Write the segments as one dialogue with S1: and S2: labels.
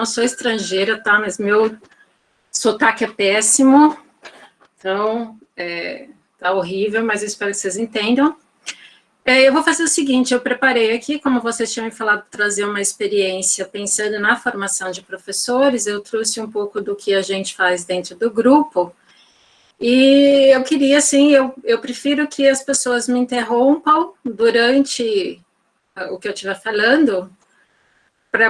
S1: não sou estrangeira, tá? Mas meu sotaque é péssimo, então, tá horrível, mas eu espero que vocês entendam. Eu vou fazer o seguinte, eu preparei aqui, como vocês tinham me falado, trazer uma experiência pensando na formação de professores, eu trouxe um pouco do que a gente faz dentro do grupo, e eu queria, assim, eu prefiro que as pessoas me interrompam durante o que eu estiver falando,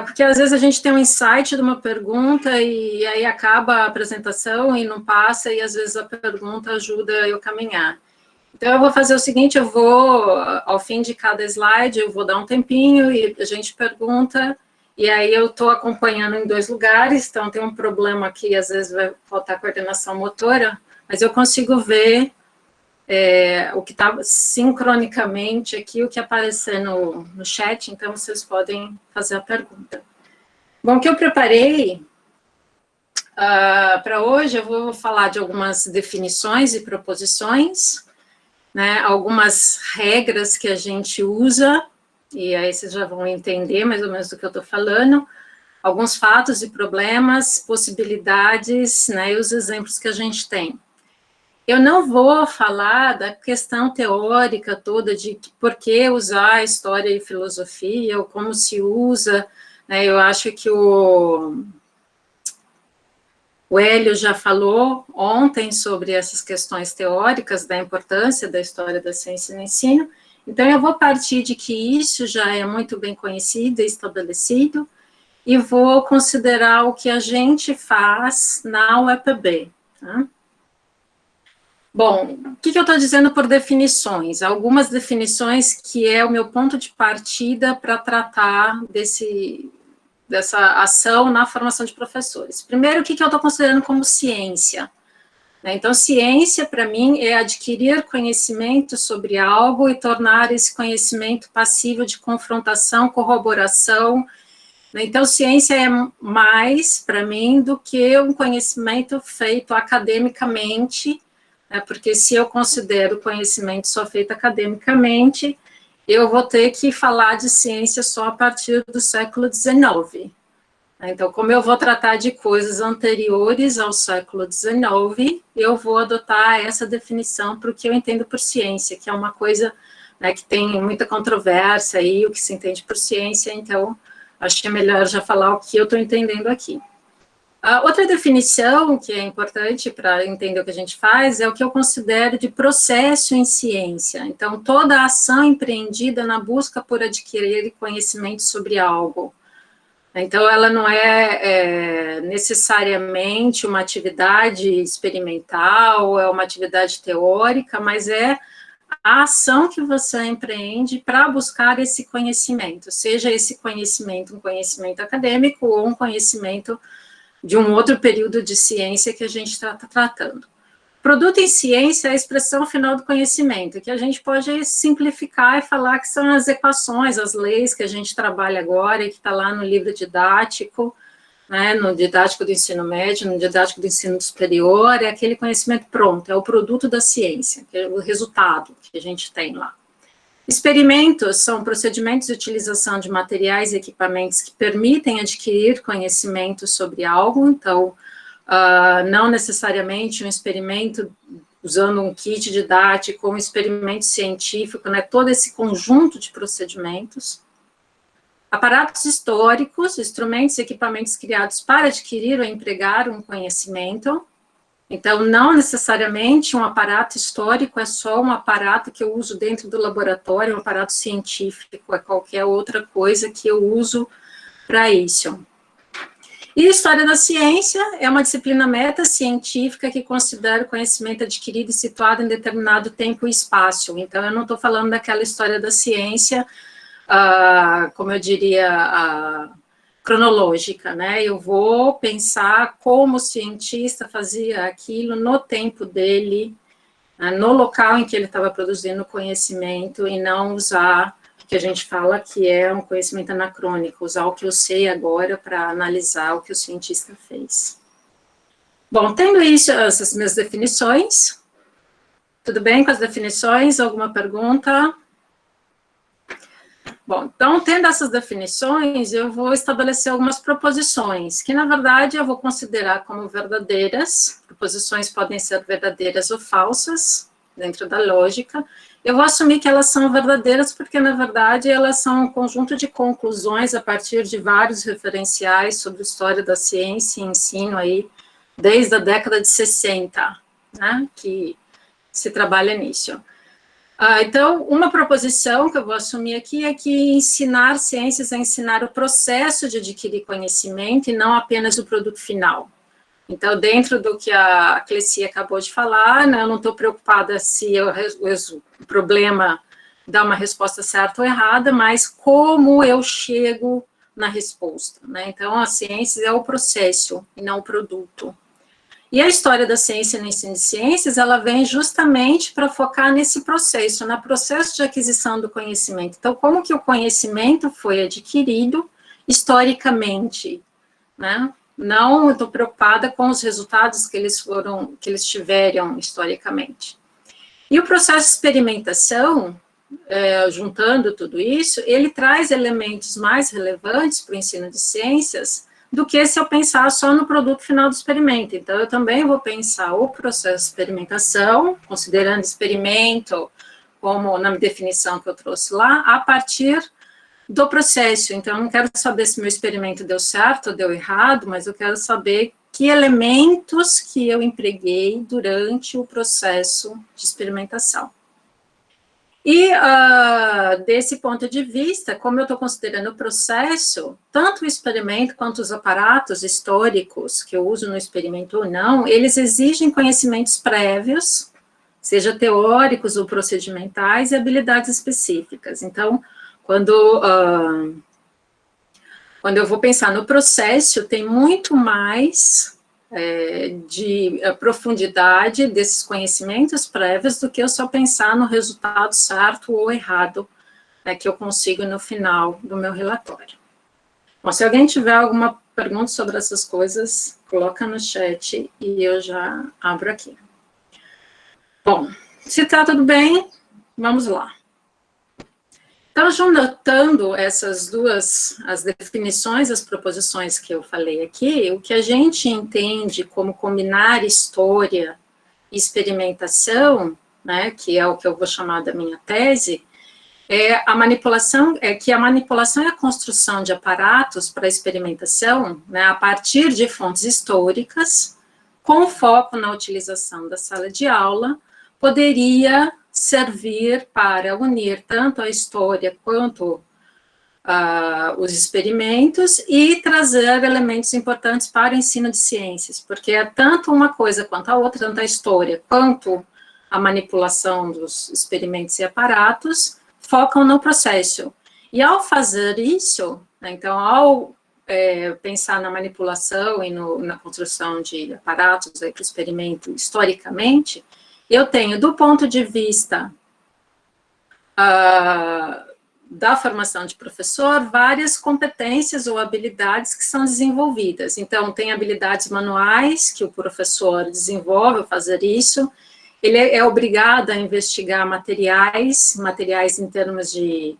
S1: porque às vezes a gente tem um insight de uma pergunta e aí acaba a apresentação e não passa, e às vezes a pergunta ajuda eu a caminhar. Então, eu vou fazer o seguinte, eu vou, ao fim de cada slide, eu vou dar um tempinho e a gente pergunta, e aí eu estou acompanhando em 2 lugares, então tem um problema aqui, às vezes vai faltar coordenação motora, mas eu consigo ver o que está sincronicamente aqui, o que aparecer no chat, então vocês podem fazer a pergunta. Bom, o que eu preparei para hoje, eu vou falar de algumas definições e proposições, né, algumas regras que a gente usa, e aí vocês já vão entender mais ou menos do que eu estou falando, alguns fatos e problemas, possibilidades, né, e os exemplos que a gente tem. Eu não vou falar da questão teórica toda de por que usar história e filosofia, ou como se usa, né, eu acho que o Hélio já falou ontem sobre essas questões teóricas da importância da história da ciência no ensino, então eu vou partir de que isso já é muito bem conhecido e estabelecido, e vou considerar o que a gente faz na UEPB, tá? Bom, o que eu estou dizendo por definições? Algumas definições que é o meu ponto de partida para tratar dessa ação na formação de professores. Primeiro, o que eu estou considerando como ciência? Então, ciência, para mim, é adquirir conhecimento sobre algo e tornar esse conhecimento passível de confrontação, corroboração. Então, ciência é mais, para mim, do que um conhecimento feito academicamente, né, porque se eu considero conhecimento só feito academicamente, eu vou ter que falar de ciência só a partir do século XIX. Então, como eu vou tratar de coisas anteriores ao século XIX, eu vou adotar essa definição para o que eu entendo por ciência, que é uma coisa, né, que tem muita controvérsia aí, o que se entende por ciência, então, acho que é melhor já falar o que eu estou entendendo aqui. A outra definição que é importante para entender o que a gente faz é o que eu considero de processo em ciência. Então, toda a ação empreendida na busca por adquirir conhecimento sobre algo. Então, ela não é necessariamente uma atividade experimental, é uma atividade teórica, mas é a ação que você empreende para buscar esse conhecimento, seja esse conhecimento um conhecimento acadêmico ou um conhecimento de um outro período de ciência que a gente está tratando. Produto em ciência é a expressão final do conhecimento, que a gente pode simplificar e falar que são as equações, as leis que a gente trabalha agora e que está lá no livro didático, né, no didático do ensino médio, no didático do ensino superior, é aquele conhecimento pronto, é o produto da ciência, que é o resultado que a gente tem lá. Experimentos são procedimentos de utilização de materiais e equipamentos que permitem adquirir conhecimento sobre algo, então, não necessariamente um experimento usando um kit didático, um experimento científico, né, todo esse conjunto de procedimentos. Aparatos históricos, instrumentos e equipamentos criados para adquirir ou empregar um conhecimento. Então, não necessariamente um aparato histórico é só um aparato que eu uso dentro do laboratório, um aparato científico, é qualquer outra coisa que eu uso para isso. E História da Ciência é uma disciplina meta-científica que considera o conhecimento adquirido e situado em determinado tempo e espaço. Então, eu não estou falando daquela história da ciência, como eu diria, cronológica, né? Eu vou pensar como o cientista fazia aquilo no tempo dele, no local em que ele estava produzindo conhecimento, e não usar o que a gente fala que é um conhecimento anacrônico, usar o que eu sei agora para analisar o que o cientista fez. Bom, tendo isso, essas minhas definições, tudo bem com as definições? Alguma pergunta? Bom, então, tendo essas definições, eu vou estabelecer algumas proposições, que, na verdade, eu vou considerar como verdadeiras. Proposições podem ser verdadeiras ou falsas, dentro da lógica. Eu vou assumir que elas são verdadeiras, porque, na verdade, elas são um conjunto de conclusões a partir de vários referenciais sobre a história da ciência e ensino aí, desde a década de 60, né, que se trabalha nisso. Então, uma proposição que eu vou assumir aqui é que ensinar ciências é ensinar o processo de adquirir conhecimento e não apenas o produto final. Então, dentro do que a Cleci acabou de falar, né, eu não estou preocupada se o problema dá uma resposta certa ou errada, mas como eu chego na resposta, né? Então, a ciência é o processo e não o produto. E a história da ciência no ensino de ciências, ela vem justamente para focar nesse processo, no processo de aquisição do conhecimento. Então, como que o conhecimento foi adquirido historicamente, né? Não estou preocupada com os resultados que eles tiveram historicamente. E o processo de experimentação, juntando tudo isso, ele traz elementos mais relevantes para o ensino de ciências do que se eu pensar só no produto final do experimento. Então, eu também vou pensar o processo de experimentação, considerando experimento como na definição que eu trouxe lá, a partir do processo. Então, eu não quero saber se meu experimento deu certo ou deu errado, mas eu quero saber que elementos que eu empreguei durante o processo de experimentação. E, desse ponto de vista, como eu estou considerando o processo, tanto o experimento quanto os aparatos históricos que eu uso no experimento ou não, eles exigem conhecimentos prévios, seja teóricos ou procedimentais, e habilidades específicas. Então, quando eu vou pensar no processo, tem muito mais de profundidade desses conhecimentos prévios do que eu só pensar no resultado certo ou errado, né, que eu consigo no final do meu relatório. Bom, se alguém tiver alguma pergunta sobre essas coisas, coloca no chat e eu já abro aqui. Bom, se está tudo bem, vamos lá. Então, juntando essas duas, as definições, as proposições que eu falei aqui, o que a gente entende como combinar história e experimentação, né, que é o que eu vou chamar da minha tese, é que a manipulação e a construção de aparatos para experimentação, né, a partir de fontes históricas, com foco na utilização da sala de aula, poderia servir para unir tanto a história quanto os experimentos e trazer elementos importantes para o ensino de ciências, porque é tanto uma coisa quanto a outra, tanto a história quanto a manipulação dos experimentos e aparatos, focam no processo. E ao fazer isso, né, então, ao pensar na manipulação e na construção de aparatos para o experimento historicamente, eu tenho, do ponto de vista da formação de professor, várias competências ou habilidades que são desenvolvidas. Então, tem habilidades manuais que o professor desenvolve ao fazer isso, ele é obrigado a investigar materiais em termos de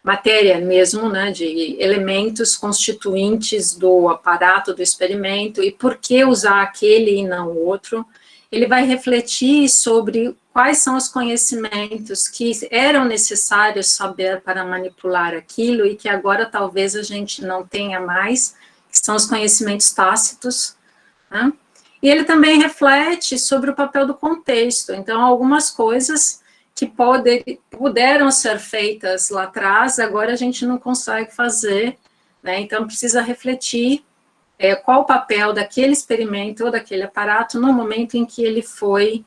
S1: matéria mesmo, né, de elementos constituintes do aparato do experimento, e por que usar aquele e não o outro. Ele vai refletir sobre quais são os conhecimentos que eram necessários saber para manipular aquilo e que agora talvez a gente não tenha mais, que são os conhecimentos tácitos, né? E ele também reflete sobre o papel do contexto. Então, algumas coisas que puderam ser feitas lá atrás, agora a gente não consegue fazer, né? Então, precisa refletir qual o papel daquele experimento ou daquele aparato no momento em que ele foi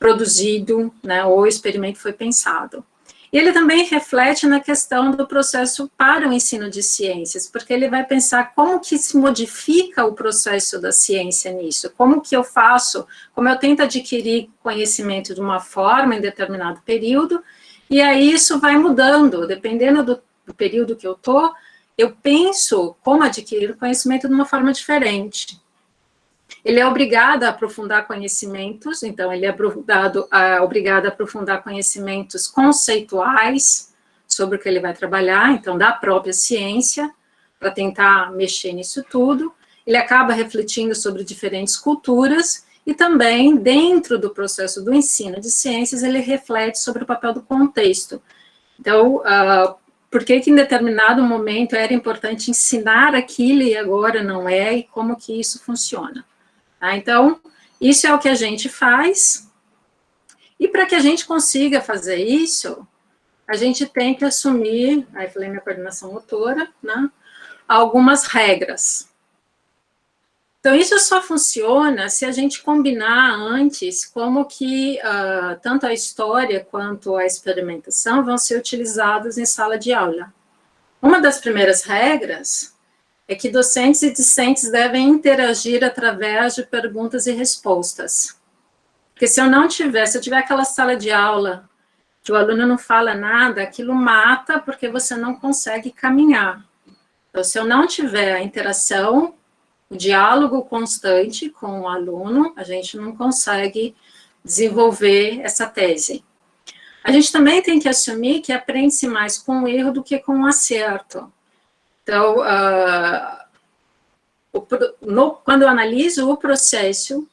S1: produzido, né, ou o experimento foi pensado. E ele também reflete na questão do processo para o ensino de ciências, porque ele vai pensar como que se modifica o processo da ciência nisso, como que eu faço, como eu tento adquirir conhecimento de uma forma em determinado período, e aí isso vai mudando, dependendo do período que eu estou, eu penso como adquirir o conhecimento de uma forma diferente. Ele é obrigado a aprofundar conhecimentos, então ele é obrigado a aprofundar conhecimentos conceituais sobre o que ele vai trabalhar, então da própria ciência, para tentar mexer nisso tudo. Ele acaba refletindo sobre diferentes culturas e também, dentro do processo do ensino de ciências, ele reflete sobre o papel do contexto. Então, por que em determinado momento era importante ensinar aquilo e agora não é, e como que isso funciona. Tá? Então, isso é o que a gente faz, e para que a gente consiga fazer isso, a gente tem que assumir, aí falei minha coordenação motora, né, algumas regras. Então, isso só funciona se a gente combinar antes como que tanto a história quanto a experimentação vão ser utilizados em sala de aula. Uma das primeiras regras é que docentes e discentes devem interagir através de perguntas e respostas. Porque se eu tiver aquela sala de aula que o aluno não fala nada, aquilo mata porque você não consegue caminhar. Então, se eu não tiver a interação, o diálogo constante com o aluno, a gente não consegue desenvolver essa tese. A gente também tem que assumir que aprende-se mais com o erro do que com o acerto. Então, quando eu analiso o processo,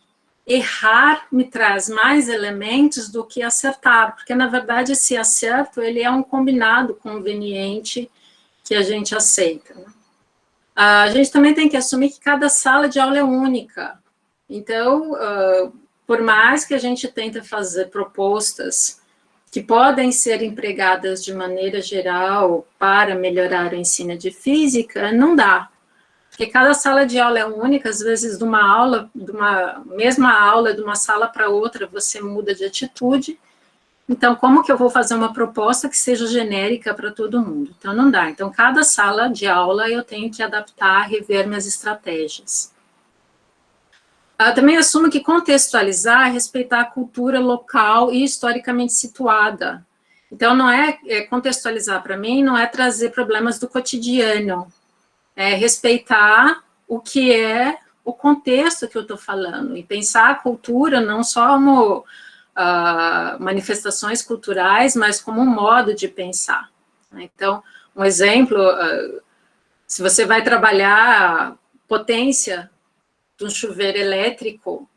S1: errar me traz mais elementos do que acertar, porque, na verdade, esse acerto, ele é um combinado conveniente que a gente aceita, né? A gente também tem que assumir que cada sala de aula é única. Então, por mais que a gente tente fazer propostas que podem ser empregadas de maneira geral para melhorar o ensino de física, não dá. Porque cada sala de aula é única, às vezes de uma mesma aula, de uma sala para outra, você muda de atitude. Então, como que eu vou fazer uma proposta que seja genérica para todo mundo? Então, não dá. Então, cada sala de aula eu tenho que adaptar, rever minhas estratégias. Eu também assumo que contextualizar é respeitar a cultura local e historicamente situada. Então, não contextualizar para mim, não é trazer problemas do cotidiano, é respeitar o que é o contexto que eu estou falando, e pensar a cultura não só como manifestações culturais, mas como um modo de pensar. Então, um exemplo, se você vai trabalhar potência de um chuveiro elétrico,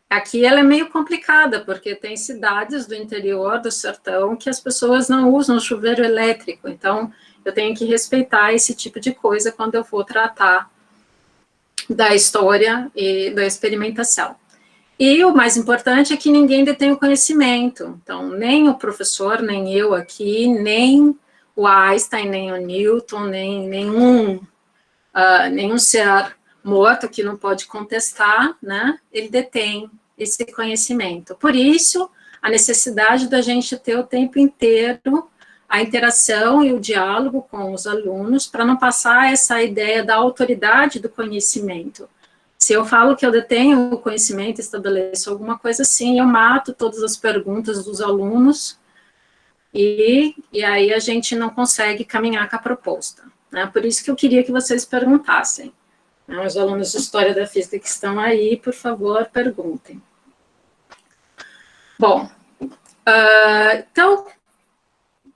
S1: aqui ela é meio complicada, porque tem cidades do interior do sertão que as pessoas não usam chuveiro elétrico, então eu tenho que respeitar esse tipo de coisa quando eu for tratar da história e da experimentação. E o mais importante é que ninguém detém o conhecimento. Então, nem o professor, nem eu aqui, nem o Einstein, nem o Newton, nem nenhum ser morto que não pode contestar, né? Ele detém esse conhecimento. Por isso, a necessidade da gente ter o tempo inteiro a interação e o diálogo com os alunos para não passar essa ideia da autoridade do conhecimento. Se eu falo que eu detenho o conhecimento, estabeleço alguma coisa assim, eu mato todas as perguntas dos alunos e aí a gente não consegue caminhar com a proposta, né? Por isso que eu queria que vocês perguntassem. Né? Os alunos de História da Física que estão aí, por favor, perguntem. Bom, então,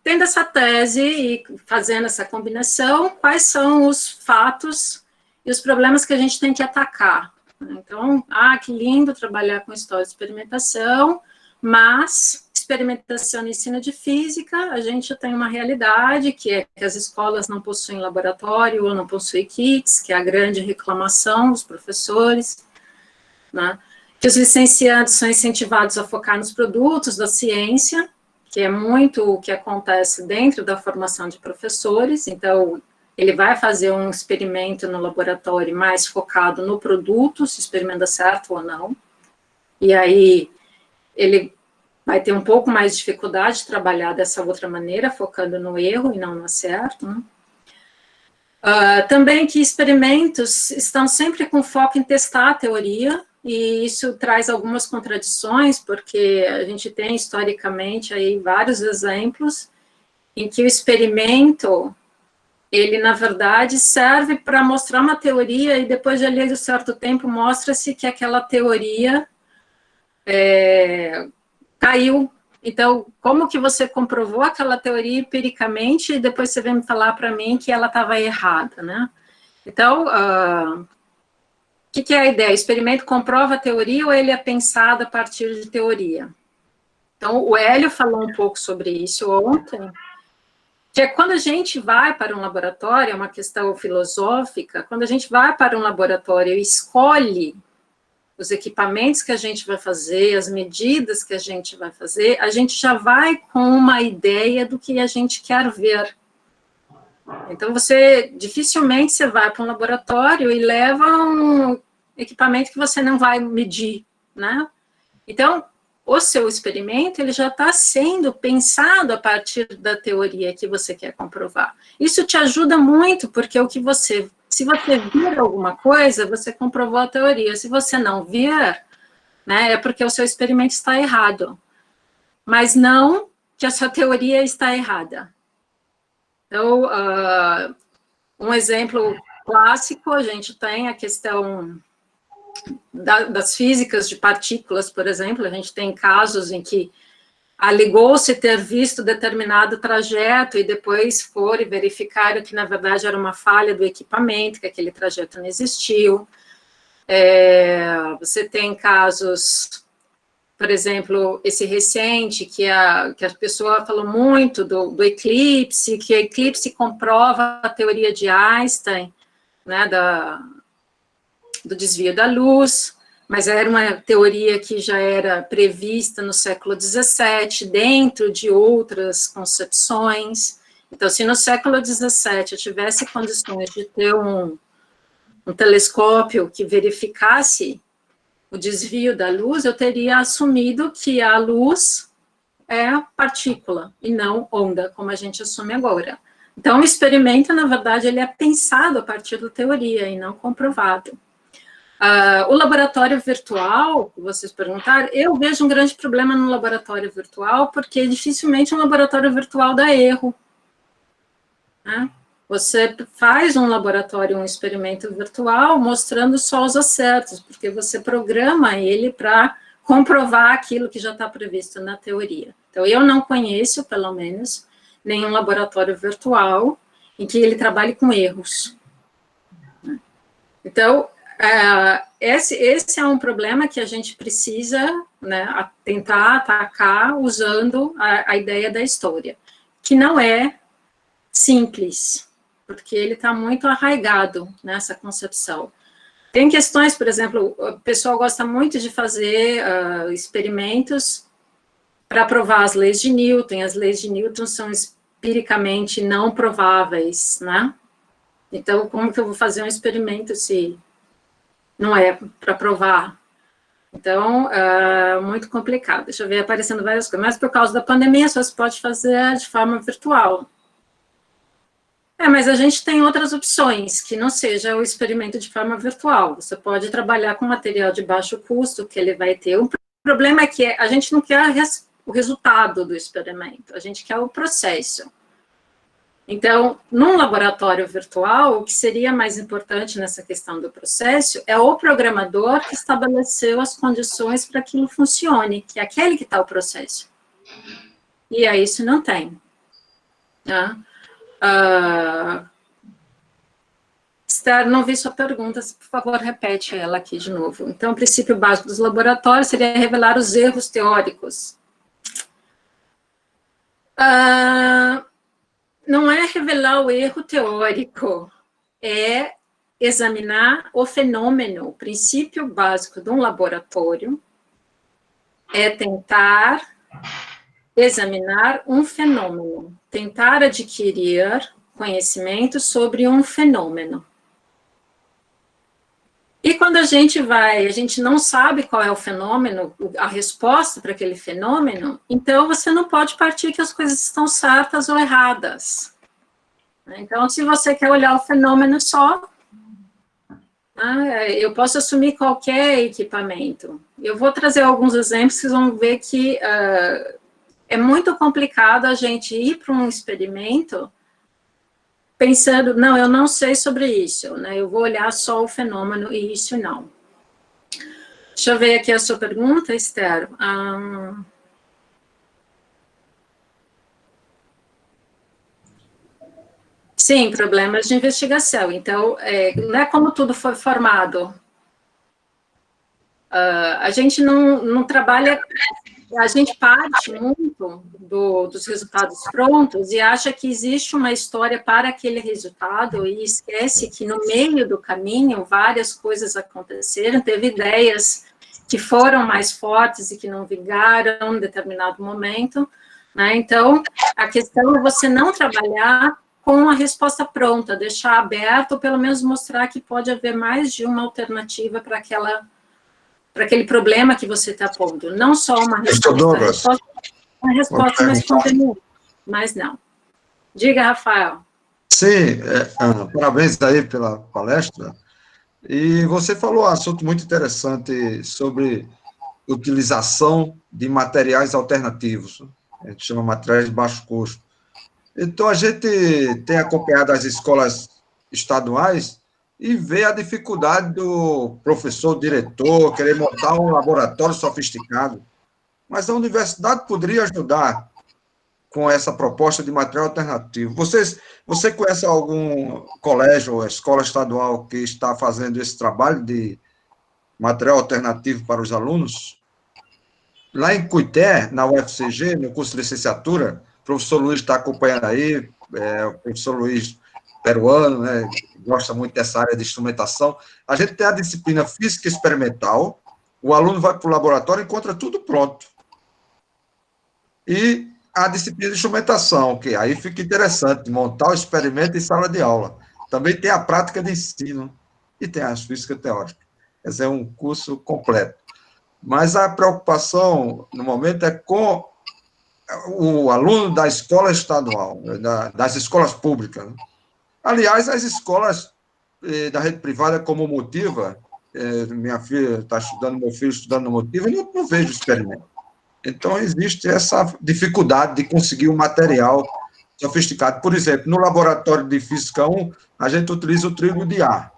S1: tendo essa tese e fazendo essa combinação, quais são os fatos e os problemas que a gente tem que atacar? Então, que lindo trabalhar com história de experimentação, mas experimentação no ensino de física, a gente tem uma realidade que é que as escolas não possuem laboratório ou não possuem kits, que é a grande reclamação dos professores, né? Que os licenciados são incentivados a focar nos produtos da ciência, que é muito o que acontece dentro da formação de professores. Então, ele vai fazer um experimento no laboratório mais focado no produto, se o experimento dá certo ou não, e aí ele vai ter um pouco mais de dificuldade de trabalhar dessa outra maneira, focando no erro e não no acerto, né? Também que experimentos estão sempre com foco em testar a teoria, e isso traz algumas contradições, porque a gente tem historicamente aí vários exemplos em que o experimento, ele na verdade serve para mostrar uma teoria e depois de ali um certo tempo mostra-se que aquela teoria caiu Então, como que você comprovou aquela teoria empiricamente e depois você vem me falar para mim que ela estava errada, né? Então, o que é a ideia? O experimento comprova a teoria ou ele é pensado a partir de teoria? Então, o Hélio falou um pouco sobre isso ontem, que é quando a gente vai para um laboratório, é uma questão filosófica, quando a gente vai para um laboratório e escolhe os equipamentos que a gente vai fazer, as medidas que a gente vai fazer, a gente já vai com uma ideia do que a gente quer ver. Então, dificilmente você vai para um laboratório e leva um equipamento que você não vai medir, né? Então, o seu experimento, ele já está sendo pensado a partir da teoria que você quer comprovar. Isso te ajuda muito, porque se você vir alguma coisa, você comprovou a teoria. Se você não vir, né, é porque o seu experimento está errado. Mas não que a sua teoria está errada. Então, um exemplo clássico, a gente tem a questão das físicas de partículas, por exemplo, a gente tem casos em que alegou-se ter visto determinado trajeto e depois foram e verificaram que, na verdade, era uma falha do equipamento, que aquele trajeto não existiu. Você tem casos, por exemplo, esse recente, que a pessoa falou muito do eclipse, que o eclipse comprova a teoria de Einstein, né, do desvio da luz, mas era uma teoria que já era prevista no século XVII, dentro de outras concepções. Então, se no século XVII eu tivesse condições de ter um telescópio que verificasse o desvio da luz, eu teria assumido que a luz é partícula e não onda, como a gente assume agora. Então, o experimento, na verdade, ele é pensado a partir da teoria e não comprovado. O laboratório virtual, que vocês perguntaram, eu vejo um grande problema no laboratório virtual, porque dificilmente um laboratório virtual dá erro, né? Você faz um laboratório, um experimento virtual, mostrando só os acertos, porque você programa ele para comprovar aquilo que já está previsto na teoria. Então, eu não conheço, pelo menos, nenhum laboratório virtual em que ele trabalhe com erros. Então, esse é um problema que a gente precisa, né, tentar atacar usando a ideia da história, que não é simples, porque ele está muito arraigado nessa concepção. Tem questões, por exemplo, o pessoal gosta muito de fazer experimentos para provar as leis de Newton. As leis de Newton são empiricamente não prováveis, né? Então, como que eu vou fazer um experimento se não é para provar? Então, muito complicado. Deixa eu ver, aparecendo várias coisas. Mas por causa da pandemia, só se pode fazer de forma virtual. Mas a gente tem outras opções, que não seja o experimento de forma virtual. Você pode trabalhar com material de baixo custo, que ele vai ter. O problema é que a gente não quer o resultado do experimento, a gente quer o processo. Então, num laboratório virtual, o que seria mais importante nessa questão do processo é o programador que estabeleceu as condições para que aquilo funcione, que é aquele que está o processo. E aí isso não tem. Tá? Esther, não vi sua pergunta, por favor, repete ela aqui de novo. Então, o princípio básico dos laboratórios seria revelar os erros teóricos. Não é revelar o erro teórico, é examinar o fenômeno. O princípio básico de um laboratório é tentar examinar um fenômeno, tentar adquirir conhecimento sobre um fenômeno. E quando a gente não sabe qual é o fenômeno, a resposta para aquele fenômeno, então você não pode partir que as coisas estão certas ou erradas. Então, se você quer olhar o fenômeno só, eu posso assumir qualquer equipamento. Eu vou trazer alguns exemplos, vocês vão ver que é muito complicado a gente ir para um experimento pensando, não, eu não sei sobre isso, né? Eu vou olhar só o fenômeno e isso não. Deixa eu ver aqui a sua pergunta, Esther. Sim, problemas de investigação. Então, não é como tudo foi formado. A gente não trabalha, a gente parte muito dos resultados prontos e acha que existe uma história para aquele resultado e esquece que no meio do caminho várias coisas aconteceram, teve ideias que foram mais fortes e que não vingaram em determinado momento, né? Então, a questão é você não trabalhar com a resposta pronta, deixar aberto, ou pelo menos mostrar que pode haver mais de uma alternativa para aquele problema que você está pondo, não só uma resposta mais conveniente, mas não. Diga, Rafael.
S2: Sim, Ana, parabéns aí pela palestra. E você falou um assunto muito interessante sobre utilização de materiais alternativos, a gente chama materiais de baixo custo. Então, a gente tem acompanhado as escolas estaduais e vê a dificuldade do professor, diretor, querer montar um laboratório sofisticado. Mas a universidade poderia ajudar com essa proposta de material alternativo. Você conhece algum colégio ou escola estadual que está fazendo esse trabalho de material alternativo para os alunos? Lá em Cuité, na UFCG, no curso de licenciatura, o professor Luiz está acompanhando aí, o professor Luiz peruano, né, gosta muito dessa área de instrumentação. A gente tem a disciplina física experimental, o aluno vai para o laboratório e encontra tudo pronto. E a disciplina de instrumentação, que aí fica interessante, montar o experimento em sala de aula. Também tem a prática de ensino e tem a física teórica. Esse é um curso completo. Mas a preocupação, no momento, é com o aluno da escola estadual, das escolas públicas. Aliás, as escolas da rede privada, como Motiva, minha filha está estudando, meu filho estudando no Motiva, eu não vejo experimento. Então, existe essa dificuldade de conseguir um material sofisticado. Por exemplo, no laboratório de Física 1, a gente utiliza o trilho de ar.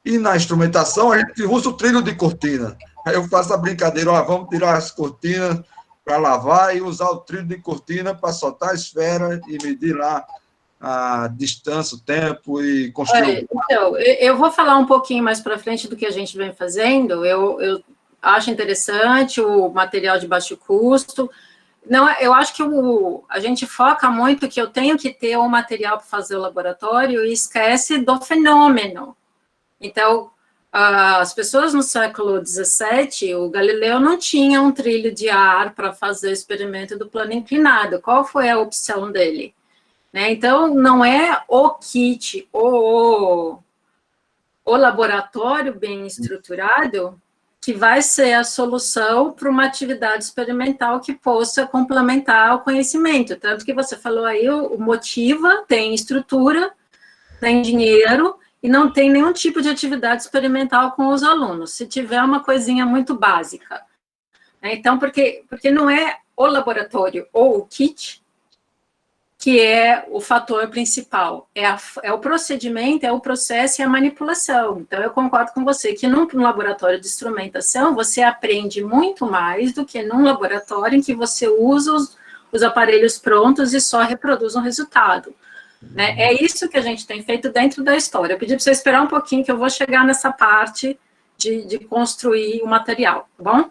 S2: E na instrumentação, a gente usa o trilho de cortina. Aí eu faço a brincadeira, vamos tirar as cortinas para lavar e usar o trilho de cortina para soltar a esfera e medir lá a distância, o tempo e construir.
S1: Então, eu vou falar um pouquinho mais para frente do que a gente vem fazendo. Eu acho interessante o material de baixo custo. Não, eu acho que a gente foca muito que eu tenho que ter um material para fazer o laboratório e esquece do fenômeno. Então, as pessoas no século XVII, o Galileu não tinha um trilho de ar para fazer o experimento do plano inclinado. Qual foi a opção dele? Né? Então, não é o kit, o laboratório bem estruturado que vai ser a solução para uma atividade experimental que possa complementar o conhecimento. Tanto que você falou aí, o Motiva tem estrutura, tem dinheiro, e não tem nenhum tipo de atividade experimental com os alunos, se tiver uma coisinha muito básica. Então, porque não é o laboratório ou o kit que é o fator principal, é o procedimento, é o processo e a manipulação. Então, eu concordo com você que num laboratório de instrumentação, você aprende muito mais do que num laboratório em que você usa os aparelhos prontos e só reproduz um resultado. Né? É isso que a gente tem feito dentro da história. Eu pedi para você esperar um pouquinho, que eu vou chegar nessa parte de construir o material, tá bom?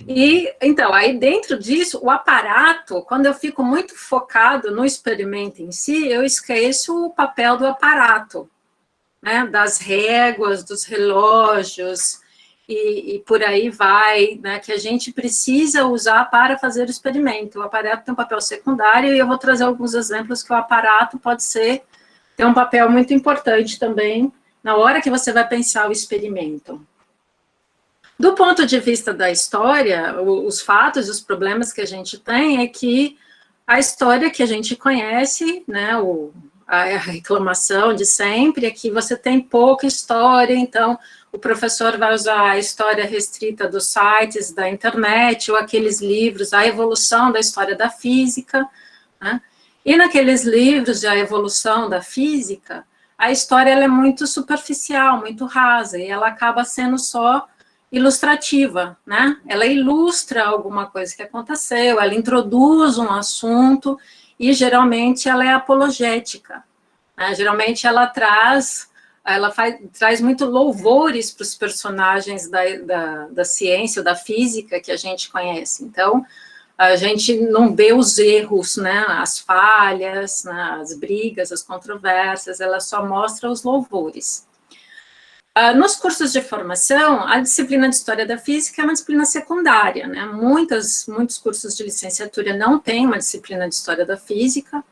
S1: E, então, aí dentro disso, o aparato, quando eu fico muito focado no experimento em si, eu esqueço o papel do aparato, né? Das réguas, dos relógios, e por aí vai, né, que a gente precisa usar para fazer o experimento. O aparato tem um papel secundário, e eu vou trazer alguns exemplos que o aparato pode ter um papel muito importante também na hora que você vai pensar o experimento. Do ponto de vista da história, os fatos e os problemas que a gente tem é que a história que a gente conhece, né, a reclamação de sempre é que você tem pouca história, então o professor vai usar a história restrita dos sites da internet, ou aqueles livros, a evolução da história da física, né? E naqueles livros de a evolução da física, a história ela é muito superficial, muito rasa, e ela acaba sendo só ilustrativa, né? Ela ilustra alguma coisa que aconteceu, ela introduz um assunto, e geralmente ela é apologética. Geralmente ela traz muito louvores para os personagens da ciência, da física que a gente conhece. Então, a gente não vê os erros, né, as falhas, né, as brigas, as controvérsias, ela só mostra os louvores. Nos cursos de formação, a disciplina de História da Física é uma disciplina secundária, né? Muitos cursos de licenciatura não têm uma disciplina de História da Física,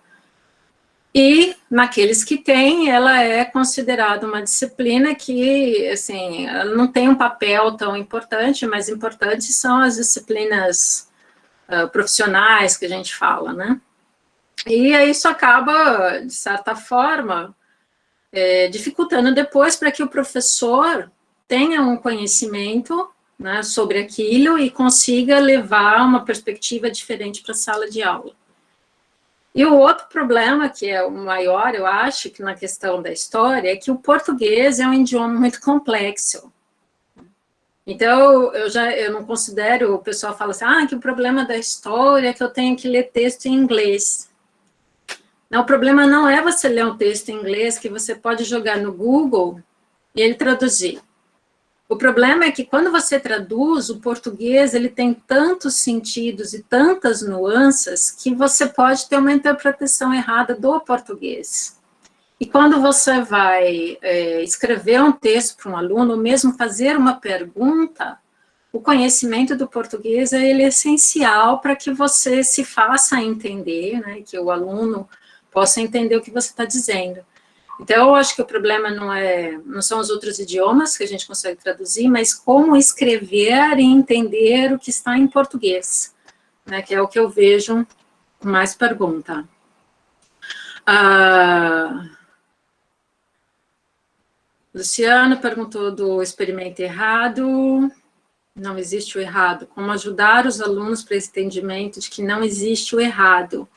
S1: e naqueles que têm, ela é considerada uma disciplina que, assim, não tem um papel tão importante, mas importantes são as disciplinas profissionais que a gente fala, né? E aí isso acaba, de certa forma, dificultando depois para que o professor tenha um conhecimento, né, sobre aquilo e consiga levar uma perspectiva diferente para a sala de aula. E o outro problema, que é o maior, eu acho, que na questão da história, é que o português é um idioma muito complexo. Então, eu não considero, o pessoal fala assim, que o problema da história é que eu tenho que ler texto em inglês. Não, o problema não é você ler um texto em inglês que você pode jogar no Google e ele traduzir. O problema é que quando você traduz, o português ele tem tantos sentidos e tantas nuances que você pode ter uma interpretação errada do português. E quando você vai escrever um texto para um aluno, ou mesmo fazer uma pergunta, o conhecimento do português ele é essencial para que você se faça entender, né, que o aluno possa entender o que você está dizendo. Então, eu acho que o problema não são os outros idiomas que a gente consegue traduzir, mas como escrever e entender o que está em português, né, que é o que eu vejo com mais pergunta. Luciano perguntou do experimento errado. Não existe o errado. Como ajudar os alunos para esse entendimento de que não existe o errado?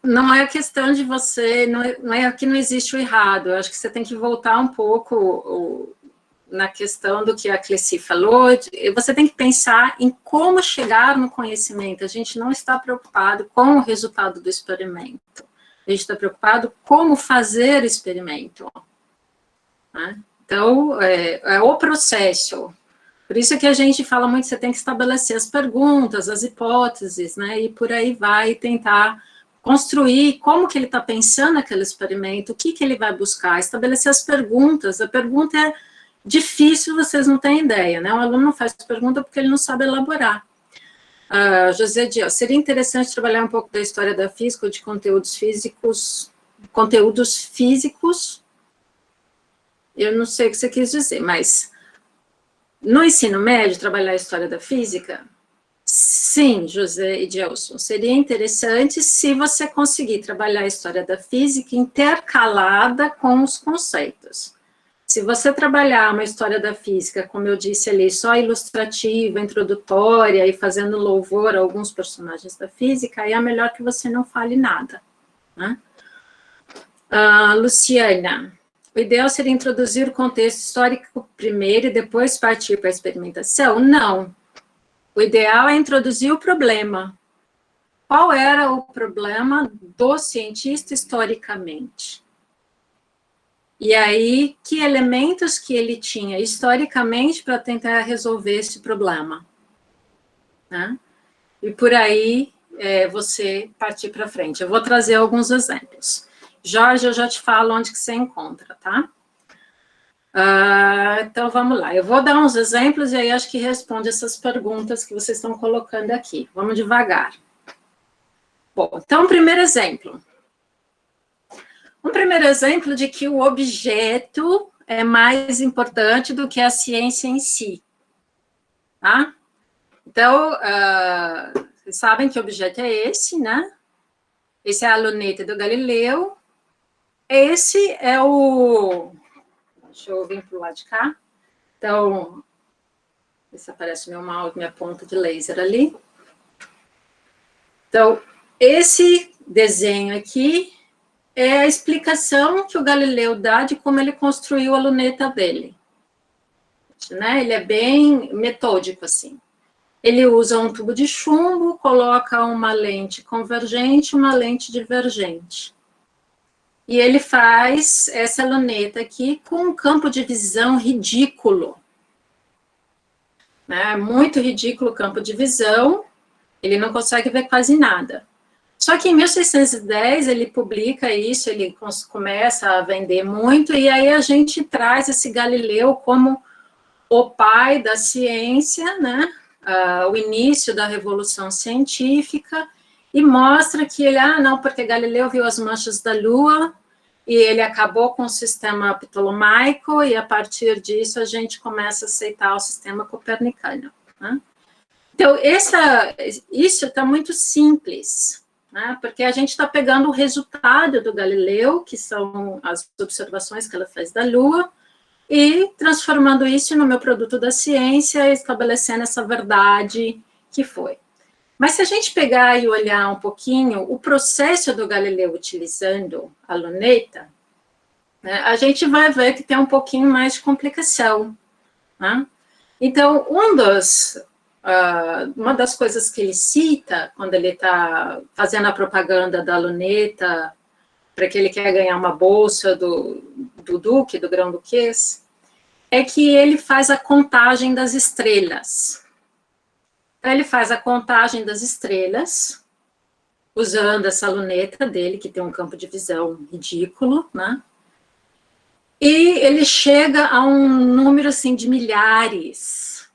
S1: Não é a questão de você, não é que não existe o errado, eu acho que você tem que voltar um pouco na questão do que a Cleci falou, você tem que pensar em como chegar no conhecimento, a gente não está preocupado com o resultado do experimento, a gente está preocupado como fazer experimento, né? Então, é o processo. Por isso que a gente fala muito, você tem que estabelecer as perguntas, as hipóteses, né, e por aí vai tentar construir como que ele está pensando aquele experimento, o que ele vai buscar, estabelecer as perguntas. A pergunta é difícil, vocês não têm ideia, né, o aluno não faz pergunta porque ele não sabe elaborar. José Dias, seria interessante trabalhar um pouco da história da física, de conteúdos físicos, eu não sei o que você quis dizer, mas no ensino médio, trabalhar a história da física, sim, José e Gelson, seria interessante se você conseguir trabalhar a história da física intercalada com os conceitos. Se você trabalhar uma história da física, como eu disse ali, só ilustrativa, introdutória e fazendo louvor a alguns personagens da física, aí é melhor que você não fale nada, né? Luciana, o ideal seria introduzir o contexto histórico primeiro e depois partir para a experimentação? Não. O ideal é introduzir o problema. Qual era o problema do cientista historicamente? E aí, que elementos que ele tinha historicamente para tentar resolver esse problema? Né? E por aí, você partir para frente. Eu vou trazer alguns exemplos. Jorge, eu já te falo onde que você encontra, tá? Então, vamos lá. Eu vou dar uns exemplos e aí acho que responde essas perguntas que vocês estão colocando aqui. Vamos devagar. Bom, então, primeiro exemplo. Um primeiro exemplo de que o objeto é mais importante do que a ciência em si. Tá? Então, vocês sabem que objeto é esse, né? Esse é a luneta do Galileu. Esse é o... Deixa eu vir para o lado de cá. Então, esse aparece o meu mouse, minha ponta de laser ali. Então, esse desenho aqui é a explicação que o Galileu dá de como ele construiu a luneta dele. Né? Ele é bem metódico, assim. ele usa um tubo de chumbo, coloca uma lente convergente, uma lente divergente. E ele faz essa luneta aqui com um campo de visão ridículo. Né? Muito ridículo o campo de visão, ele não consegue ver quase nada. Só que em 1610 ele publica isso, ele começa a vender muito, e aí a gente traz esse Galileu como o pai da ciência, né? O início da revolução científica, e mostra que ele, não, porque Galileu viu as manchas da Lua, e ele acabou com o sistema ptolomaico, e a partir disso a gente começa a aceitar o sistema copernicano. Né? Então, isso está muito simples, né? Porque a gente está pegando o resultado do Galileu, que são as observações que ela fez da Lua, e transformando isso no meu produto da ciência, estabelecendo essa verdade que foi. Mas se a gente pegar e olhar um pouquinho o processo do Galileu utilizando a luneta, né, a gente vai ver que tem um pouquinho mais de complicação. Né? Então, uma das coisas que ele cita, quando ele está fazendo a propaganda da luneta, para que ele quer ganhar uma bolsa do Duque, do Grão-Duquês, é que ele faz a contagem das estrelas. Ele faz a contagem das estrelas, usando essa luneta dele, que tem um campo de visão ridículo, né? E ele chega a um número, assim, de milhares.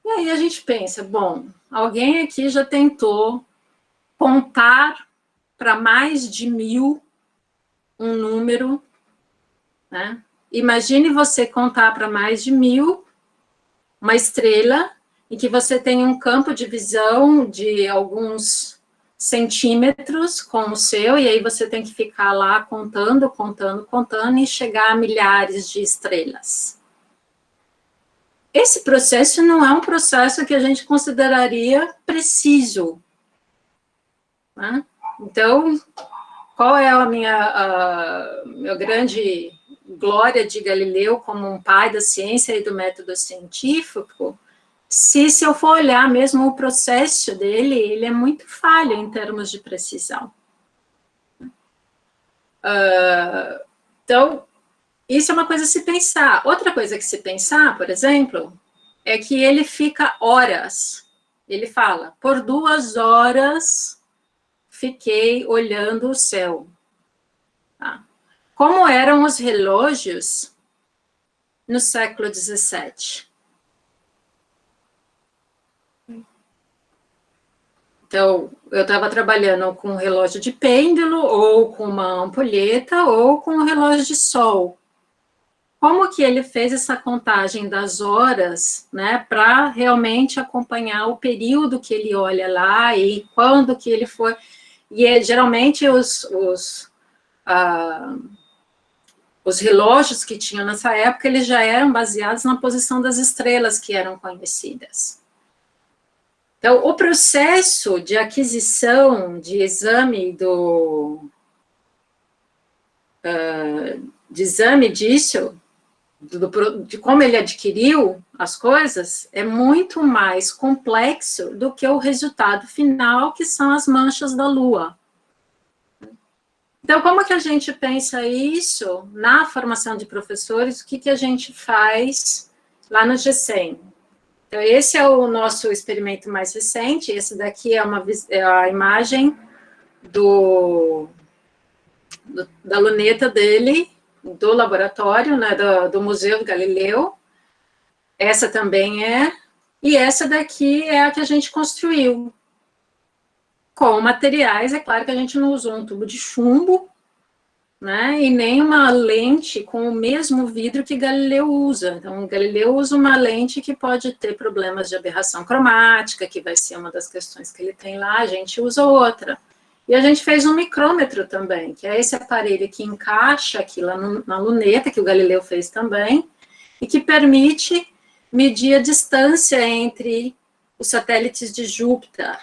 S1: E aí a gente pensa, bom, alguém aqui já tentou contar para mais de 1000 um número, né? Imagine você contar para mais de 1000 uma estrela em que você tem um campo de visão de alguns centímetros com o seu, e aí você tem que ficar lá contando, e chegar a milhares de estrelas. Esse processo não é um processo que a gente consideraria preciso. Né? Então, qual é a minha grande glória de Galileu como um pai da ciência e do método científico? Se eu for olhar mesmo o processo dele, ele é muito falho em termos de precisão. Então, isso é uma coisa a se pensar. Outra coisa que se pensar, por exemplo, é que ele fica horas. Ele fala, por 2 horas fiquei olhando o céu. Tá? Como eram os relógios no século XVII? Então, eu estava trabalhando com um relógio de pêndulo, ou com uma ampulheta, ou com um relógio de sol. Como que ele fez essa contagem das horas, né, para realmente acompanhar o período que ele olha lá e quando que ele foi... E geralmente os relógios que tinham nessa época, eles já eram baseados na posição das estrelas que eram conhecidas. Então, o processo de aquisição, de exame disso, de como ele adquiriu as coisas, é muito mais complexo do que o resultado final, que são as manchas da Lua. Então, como que a gente pensa isso na formação de professores? O que a gente faz lá no GCEM? Então, esse é o nosso experimento mais recente. Esse daqui é a imagem da luneta dele, do laboratório, né, do Museu Galileu. Essa também é. E essa daqui é a que a gente construiu. Com materiais, é claro que a gente não usou um tubo de chumbo, né, e nem uma lente com o mesmo vidro que Galileu usa. Então, Galileu usa uma lente que pode ter problemas de aberração cromática, que vai ser uma das questões que ele tem lá, a gente usa outra. E a gente fez um micrômetro também, que é esse aparelho que encaixa aqui lá na luneta, que o Galileu fez também, e que permite medir a distância entre os satélites de Júpiter,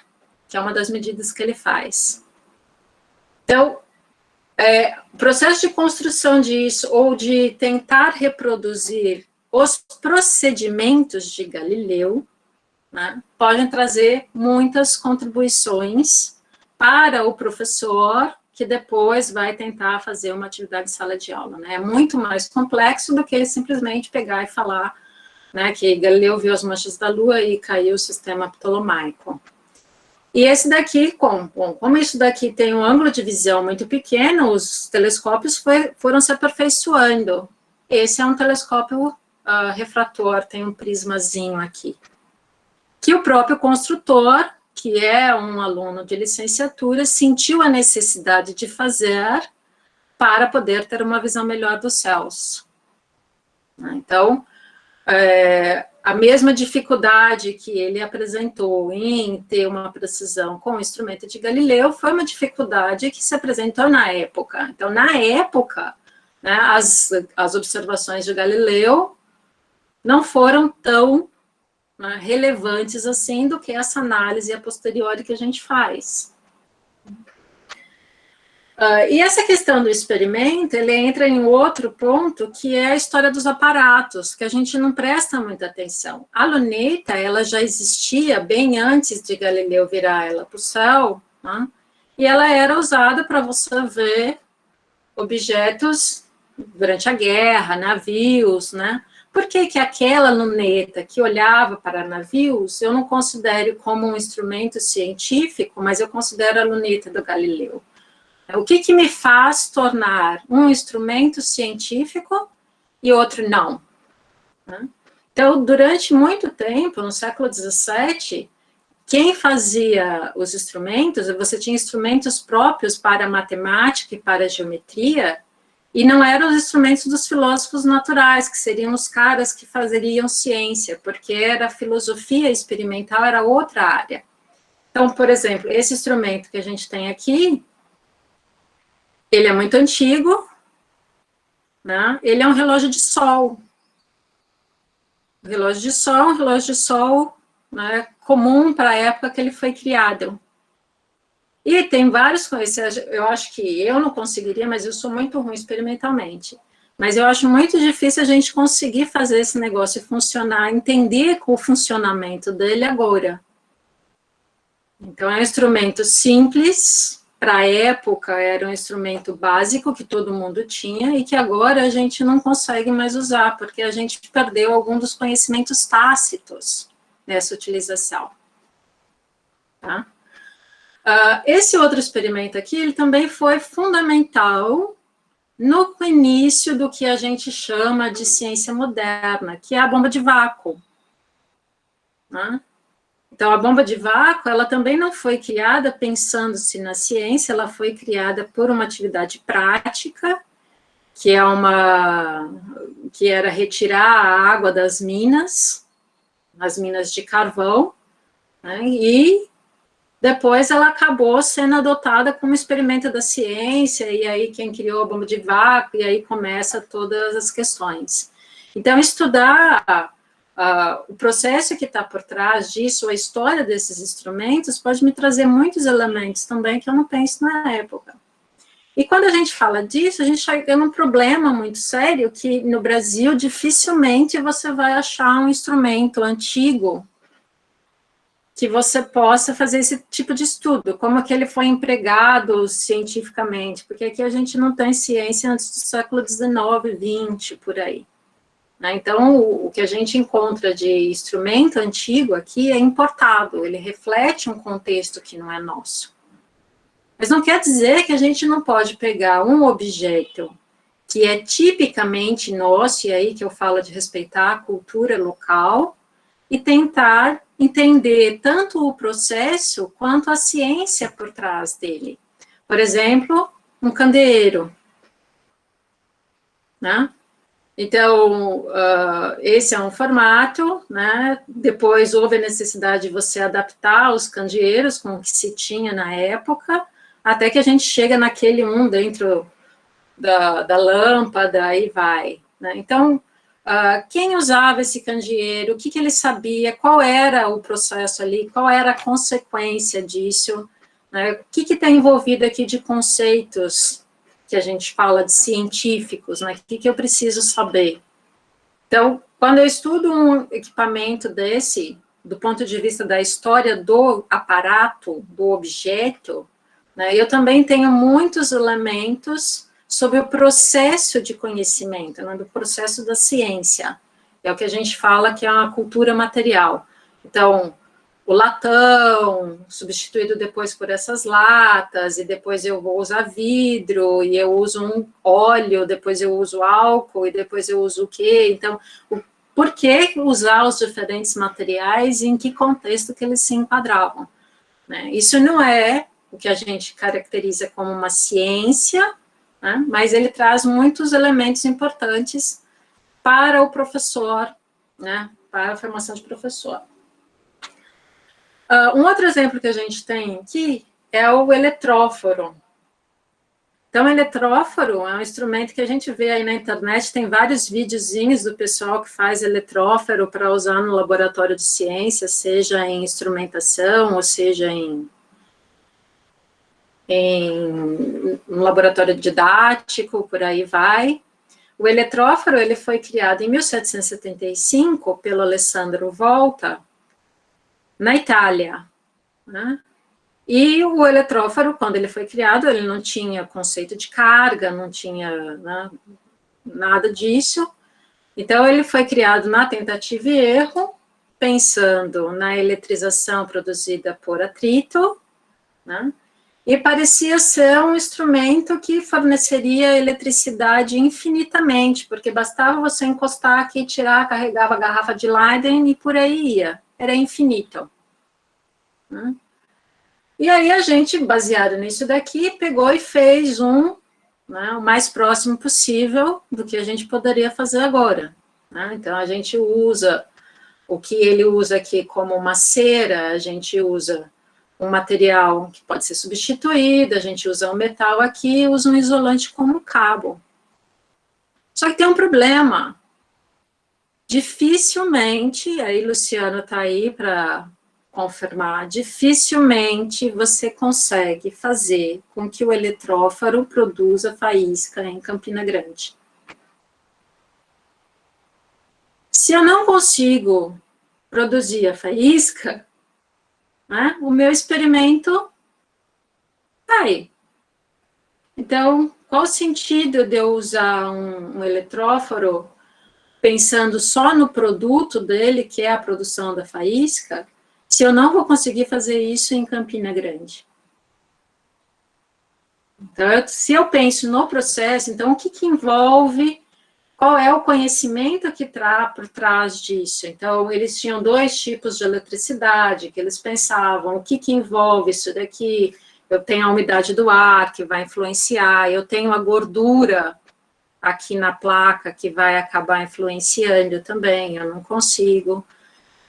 S1: que é uma das medidas que ele faz. Então, o processo de construção disso, ou de tentar reproduzir os procedimentos de Galileu, né, podem trazer muitas contribuições para o professor que depois vai tentar fazer uma atividade de sala de aula, né? É muito mais complexo do que ele simplesmente pegar e falar, né, que Galileu viu as manchas da Lua e caiu o sistema ptolomaico. E esse daqui, como isso daqui tem um ângulo de visão muito pequeno, os telescópios foram se aperfeiçoando. Esse é um telescópio refrator, tem um prismazinho aqui, que o próprio construtor, que é um aluno de licenciatura, sentiu a necessidade de fazer para poder ter uma visão melhor dos céus. Então, a mesma dificuldade que ele apresentou em ter uma precisão com o instrumento de Galileu foi uma dificuldade que se apresentou na época. Então, na época, né, as observações de Galileu não foram tão, né, relevantes assim do que essa análise a posteriori que a gente faz. E essa questão do experimento, ele entra em outro ponto, que é a história dos aparatos, que a gente não presta muita atenção. A luneta, ela já existia bem antes de Galileu virar ela para o céu, né? E ela era usada para você ver objetos durante a guerra, navios, né? Por que que aquela luneta que olhava para navios, eu não considero como um instrumento científico, mas eu considero a luneta do Galileu? O que que me faz tornar um instrumento científico e outro não? Então, durante muito tempo, no século XVII, quem fazia os instrumentos, você tinha instrumentos próprios para matemática e para geometria, e não eram os instrumentos dos filósofos naturais, que seriam os caras que fazeriam ciência, porque era filosofia experimental, era outra área. Então, por exemplo, esse instrumento que a gente tem aqui, ele é muito antigo, né? Ele é um relógio de sol. Um relógio de sol, né, comum para a época que ele foi criado. E tem vários coisas, eu acho que eu não conseguiria, mas eu sou muito ruim experimentalmente. Mas eu acho muito difícil a gente conseguir fazer esse negócio funcionar, entender o funcionamento dele agora. Então, é um instrumento simples, para a época era um instrumento básico que todo mundo tinha e que agora a gente não consegue mais usar, porque a gente perdeu algum dos conhecimentos tácitos nessa utilização. Tá? Esse outro experimento aqui, ele também foi fundamental no início do que a gente chama de ciência moderna, que é a bomba de vácuo. Né? Então, a bomba de vácuo, ela também não foi criada pensando-se na ciência, ela foi criada por uma atividade prática, que era retirar a água das minas, as minas de carvão, né, e depois ela acabou sendo adotada como experimento da ciência, e aí quem criou a bomba de vácuo, e aí começa todas as questões. Então, estudar o processo que está por trás disso, a história desses instrumentos, pode me trazer muitos elementos também que eu não penso na época. E quando a gente fala disso, a gente chega num problema muito sério, que no Brasil dificilmente você vai achar um instrumento antigo que você possa fazer esse tipo de estudo, como que ele foi empregado cientificamente, porque aqui a gente não tem ciência antes do século XIX, XX, por aí. Então, o que a gente encontra de instrumento antigo aqui é importado, ele reflete um contexto que não é nosso. Mas não quer dizer que a gente não pode pegar um objeto que é tipicamente nosso, e aí que eu falo de respeitar a cultura local, e tentar entender tanto o processo quanto a ciência por trás dele. Por exemplo, um candeeiro, né? Então, esse é um formato, né? Depois houve a necessidade de você adaptar os candeeiros com o que se tinha na época, até que a gente chega naquele dentro da lâmpada, aí vai, né? Então, quem usava esse candeeiro, o que ele sabia, qual era o processo ali, qual era a consequência disso, né? O que está envolvido aqui de conceitos que a gente fala de científicos, né? O que eu preciso saber? Então, quando eu estudo um equipamento desse, do ponto de vista da história do aparato, do objeto, né, eu também tenho muitos elementos sobre o processo de conhecimento, né, do processo da ciência. É o que a gente fala que é uma cultura material. Então, o latão, substituído depois por essas latas, e depois eu vou usar vidro, e eu uso um óleo, depois eu uso álcool, e depois eu uso o quê? Então, por que usar os diferentes materiais e em que contexto que eles se enquadravam? Né? Isso não é o que a gente caracteriza como uma ciência, né? Mas ele traz muitos elementos importantes para o professor, né? Para a formação de professor. Um outro exemplo que a gente tem aqui é o eletróforo. Então, o eletróforo é um instrumento que a gente vê aí na internet, tem vários videozinhos do pessoal que faz eletróforo para usar no laboratório de ciência, seja em instrumentação, ou seja em um laboratório didático, por aí vai. O eletróforo, ele foi criado em 1775 pelo Alessandro Volta, na Itália, né? E o eletróforo, quando ele foi criado, ele não tinha conceito de carga, não tinha, né, nada disso. Então, ele foi criado na tentativa e erro, pensando na eletrização produzida por atrito, né? E parecia ser um instrumento que forneceria eletricidade infinitamente, porque bastava você encostar aqui, tirar, carregava a garrafa de Leyden e por aí ia. Era infinito. Né? E aí a gente, baseado nisso daqui, pegou e fez né, o mais próximo possível do que a gente poderia fazer agora. Né? Então, a gente usa o que ele usa aqui como uma cera, a gente usa um material que pode ser substituído, a gente usa um metal aqui, usa um isolante como cabo. Só que tem um problema. Dificilmente, aí Luciano está aí para confirmar, dificilmente você consegue fazer com que o eletróforo produza faísca em Campina Grande. Se eu não consigo produzir a faísca, né, o meu experimento tá aí. Então, qual o sentido de eu usar um eletróforo pensando só no produto dele, que é a produção da faísca, se eu não vou conseguir fazer isso em Campina Grande? Então, se eu penso no processo, então, o que envolve, qual é o conhecimento que está por trás disso? Então, eles tinham 2 tipos de eletricidade, que eles pensavam, o que envolve isso daqui? Eu tenho a umidade do ar, que vai influenciar, eu tenho a gordura aqui na placa, que vai acabar influenciando também, eu não consigo.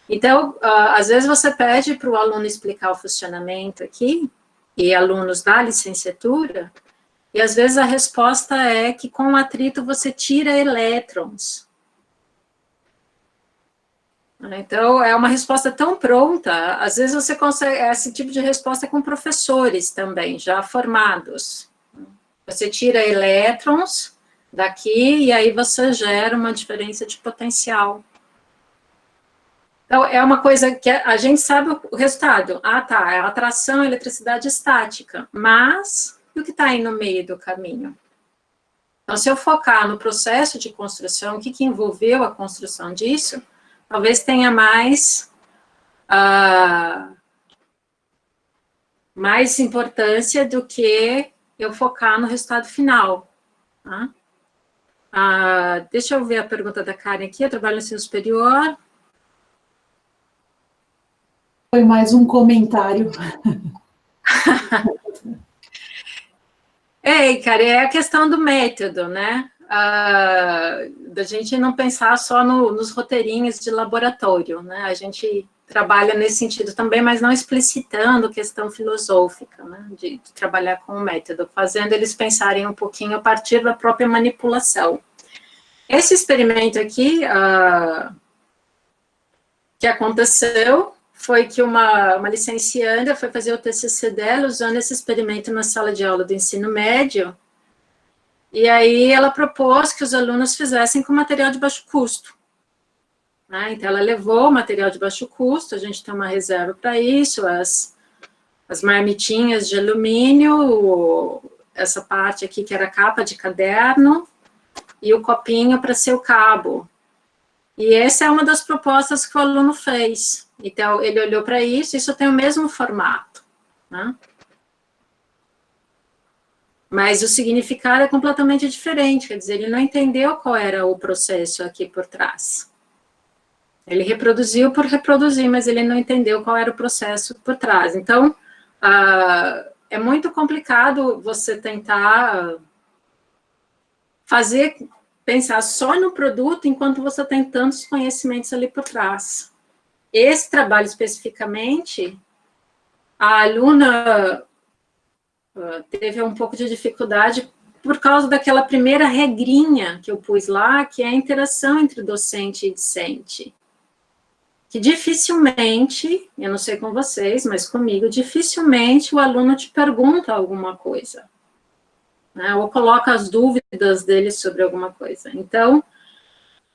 S1: Então, às vezes você pede para o aluno explicar o funcionamento aqui, e alunos da licenciatura, e às vezes a resposta é que com atrito você tira elétrons. Então, é uma resposta tão pronta, às vezes você consegue, esse tipo de resposta é com professores também, já formados. Você tira elétrons daqui, e aí você gera uma diferença de potencial. Então, é uma coisa que a gente sabe o resultado. Ah, tá, é atração, eletricidade estática. Mas, e o que está aí no meio do caminho? Então, se eu focar no processo de construção, o que envolveu a construção disso, talvez tenha mais importância do que eu focar no resultado final. Tá? Deixa eu ver a pergunta da Karen aqui. Eu trabalho no ensino superior.
S3: Foi mais um comentário.
S1: Cara, é a questão do método, né? Da gente não pensar só nos roteirinhos de laboratório, né? A gente trabalha nesse sentido também, mas não explicitando questão filosófica, né? De trabalhar com o método, fazendo eles pensarem um pouquinho a partir da própria manipulação. Esse experimento aqui, que aconteceu, foi que uma licencianda foi fazer o TCC dela usando esse experimento na sala de aula do ensino médio, e aí ela propôs que os alunos fizessem com material de baixo custo. né? Então, ela levou material de baixo custo, a gente tem uma reserva para isso, as marmitinhas de alumínio, essa parte aqui que era capa de caderno, e o copinho para ser o cabo. E essa é uma das propostas que o aluno fez. Então, ele olhou para isso tem o mesmo formato, né? Mas o significado é completamente diferente, quer dizer, ele não entendeu qual era o processo aqui por trás. Ele reproduziu por reproduzir, mas ele não entendeu qual era o processo por trás. Então, é muito complicado você tentar pensar só no produto enquanto você tem tantos conhecimentos ali por trás. Esse trabalho especificamente, a aluna teve um pouco de dificuldade por causa daquela primeira regrinha que eu pus lá, que é a interação entre docente e discente. Que dificilmente, eu não sei com vocês, mas comigo, dificilmente o aluno te pergunta alguma coisa, né, ou coloca as dúvidas dele sobre alguma coisa. Então,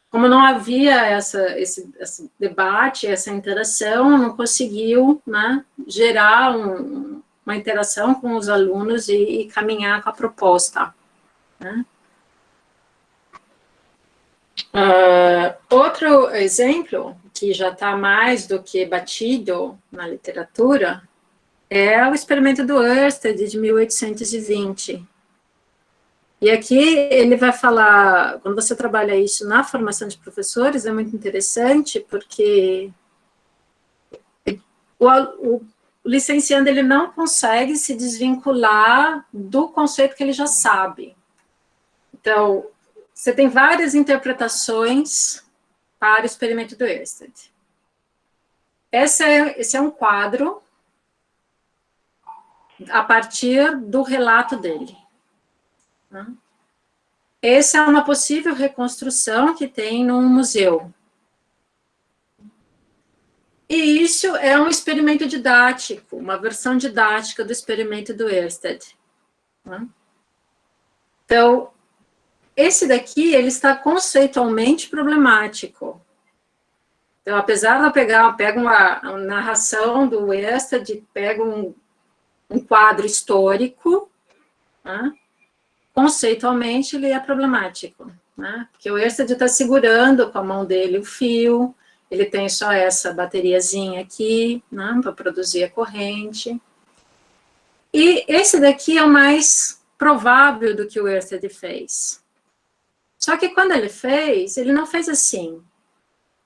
S1: como não havia esse debate, essa interação, não conseguiu, né, gerar uma interação com os alunos e caminhar com a proposta, né. Outro exemplo, que já está mais do que batido na literatura, é o experimento do Ørsted, de 1820. E aqui ele vai falar, quando você trabalha isso na formação de professores, é muito interessante, porque o licenciando ele não consegue se desvincular do conceito que ele já sabe. Então, você tem várias interpretações para o experimento do Ørsted. Esse é um quadro a partir do relato dele. Essa é uma possível reconstrução que tem num museu. E isso é um experimento didático, uma versão didática do experimento do Ørsted. Então, esse daqui, ele está conceitualmente problemático. Então, apesar de eu pego uma narração do Ørsted, pego um quadro histórico, né? Conceitualmente ele é problemático, né? Porque o Ørsted está segurando com a mão dele o fio, ele tem só essa bateriazinha aqui, né, para produzir a corrente. E esse daqui é o mais provável do que o Ørsted fez. Só que quando ele não fez assim.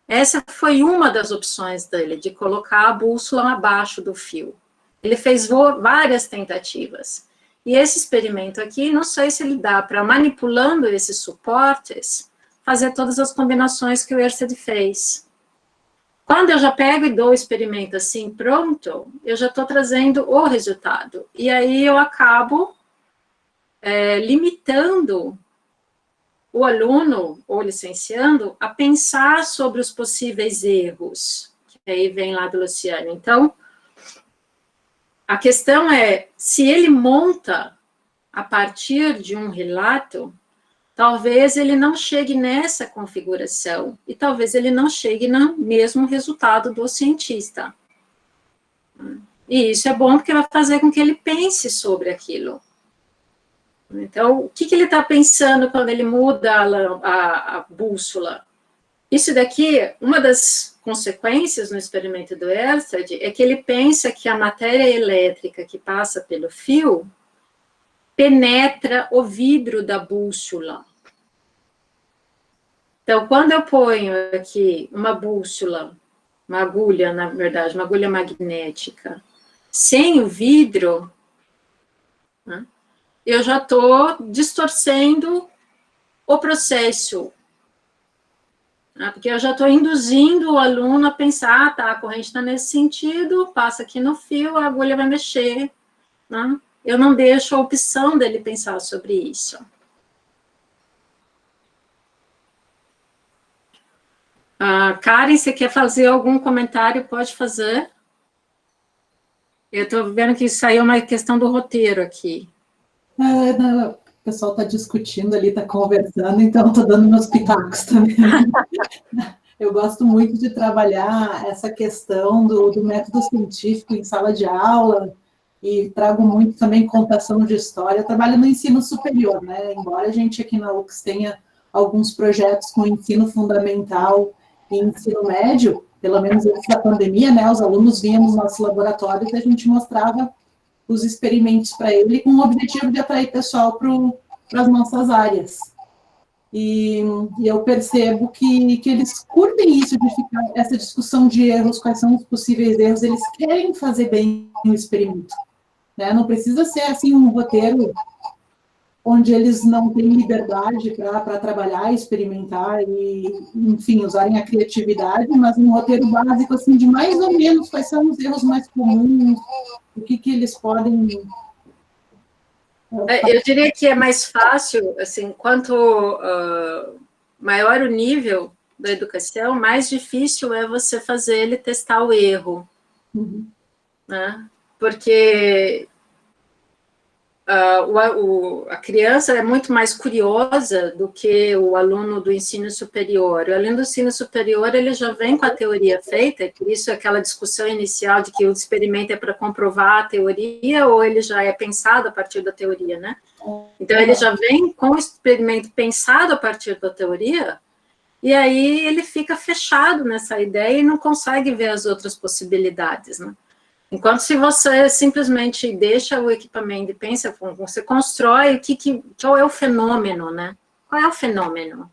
S1: Essa foi uma das opções dele, de colocar a bússola abaixo do fio. Ele fez várias tentativas. E esse experimento aqui, não sei se ele dá para, manipulando esses suportes, fazer todas as combinações que o Ørsted fez. Quando eu já pego e dou o experimento assim, pronto, eu já estou trazendo o resultado. E aí eu acabo limitando o aluno, ou licenciando, a pensar sobre os possíveis erros, que aí vem lá do Luciano. Então, a questão é, se ele monta a partir de um relato, talvez ele não chegue nessa configuração, e talvez ele não chegue no mesmo resultado do cientista. E isso é bom porque vai fazer com que ele pense sobre aquilo. Então, o que ele está pensando quando ele muda a bússola? Isso daqui, uma das consequências no experimento do Ørsted é que ele pensa que a matéria elétrica que passa pelo fio penetra o vidro da bússola. Então, quando eu ponho aqui uma bússola, uma agulha, na verdade, uma agulha magnética, sem o vidro, né, eu já estou distorcendo o processo, né, porque eu já estou induzindo o aluno a pensar, tá, a corrente está nesse sentido, passa aqui no fio, a agulha vai mexer, né? Eu não deixo a opção dele pensar sobre isso. Karen, você quer fazer algum comentário? Pode fazer. Eu estou vendo que saiu uma questão do roteiro aqui.
S3: Não, o pessoal está discutindo ali, está conversando, então estou dando meus pitacos também. Eu gosto muito de trabalhar essa questão do método científico em sala de aula, e trago muito também contação de história. Eu trabalho no ensino superior, né? Embora a gente aqui na UX tenha alguns projetos com ensino fundamental e ensino médio, pelo menos antes da pandemia, né? Os alunos vinham nos nossos laboratórios e a gente mostrava os experimentos para ele com o objetivo de atrair pessoal para as nossas áreas. E eu percebo que eles curtem isso, de ficar essa discussão de erros, quais são os possíveis erros, eles querem fazer bem o experimento. Né? Não precisa ser assim um roteiro onde eles não têm liberdade para trabalhar, experimentar e, enfim, usarem a criatividade, mas um roteiro básico assim de mais ou menos quais são os erros mais comuns, o que eles podem...
S1: Eu diria que é mais fácil, assim, quanto maior o nível da educação, mais difícil é você fazer ele testar o erro, né? Porque a criança é muito mais curiosa do que o aluno do ensino superior. O aluno do ensino superior, ele já vem com a teoria feita, por isso aquela discussão inicial de que o experimento é para comprovar a teoria, ou ele já é pensado a partir da teoria, né? Então, ele já vem com o experimento pensado a partir da teoria, e aí ele fica fechado nessa ideia e não consegue ver as outras possibilidades, né? Enquanto se você simplesmente deixa o equipamento e pensa, você constrói qual é o fenômeno, né? Qual é o fenômeno?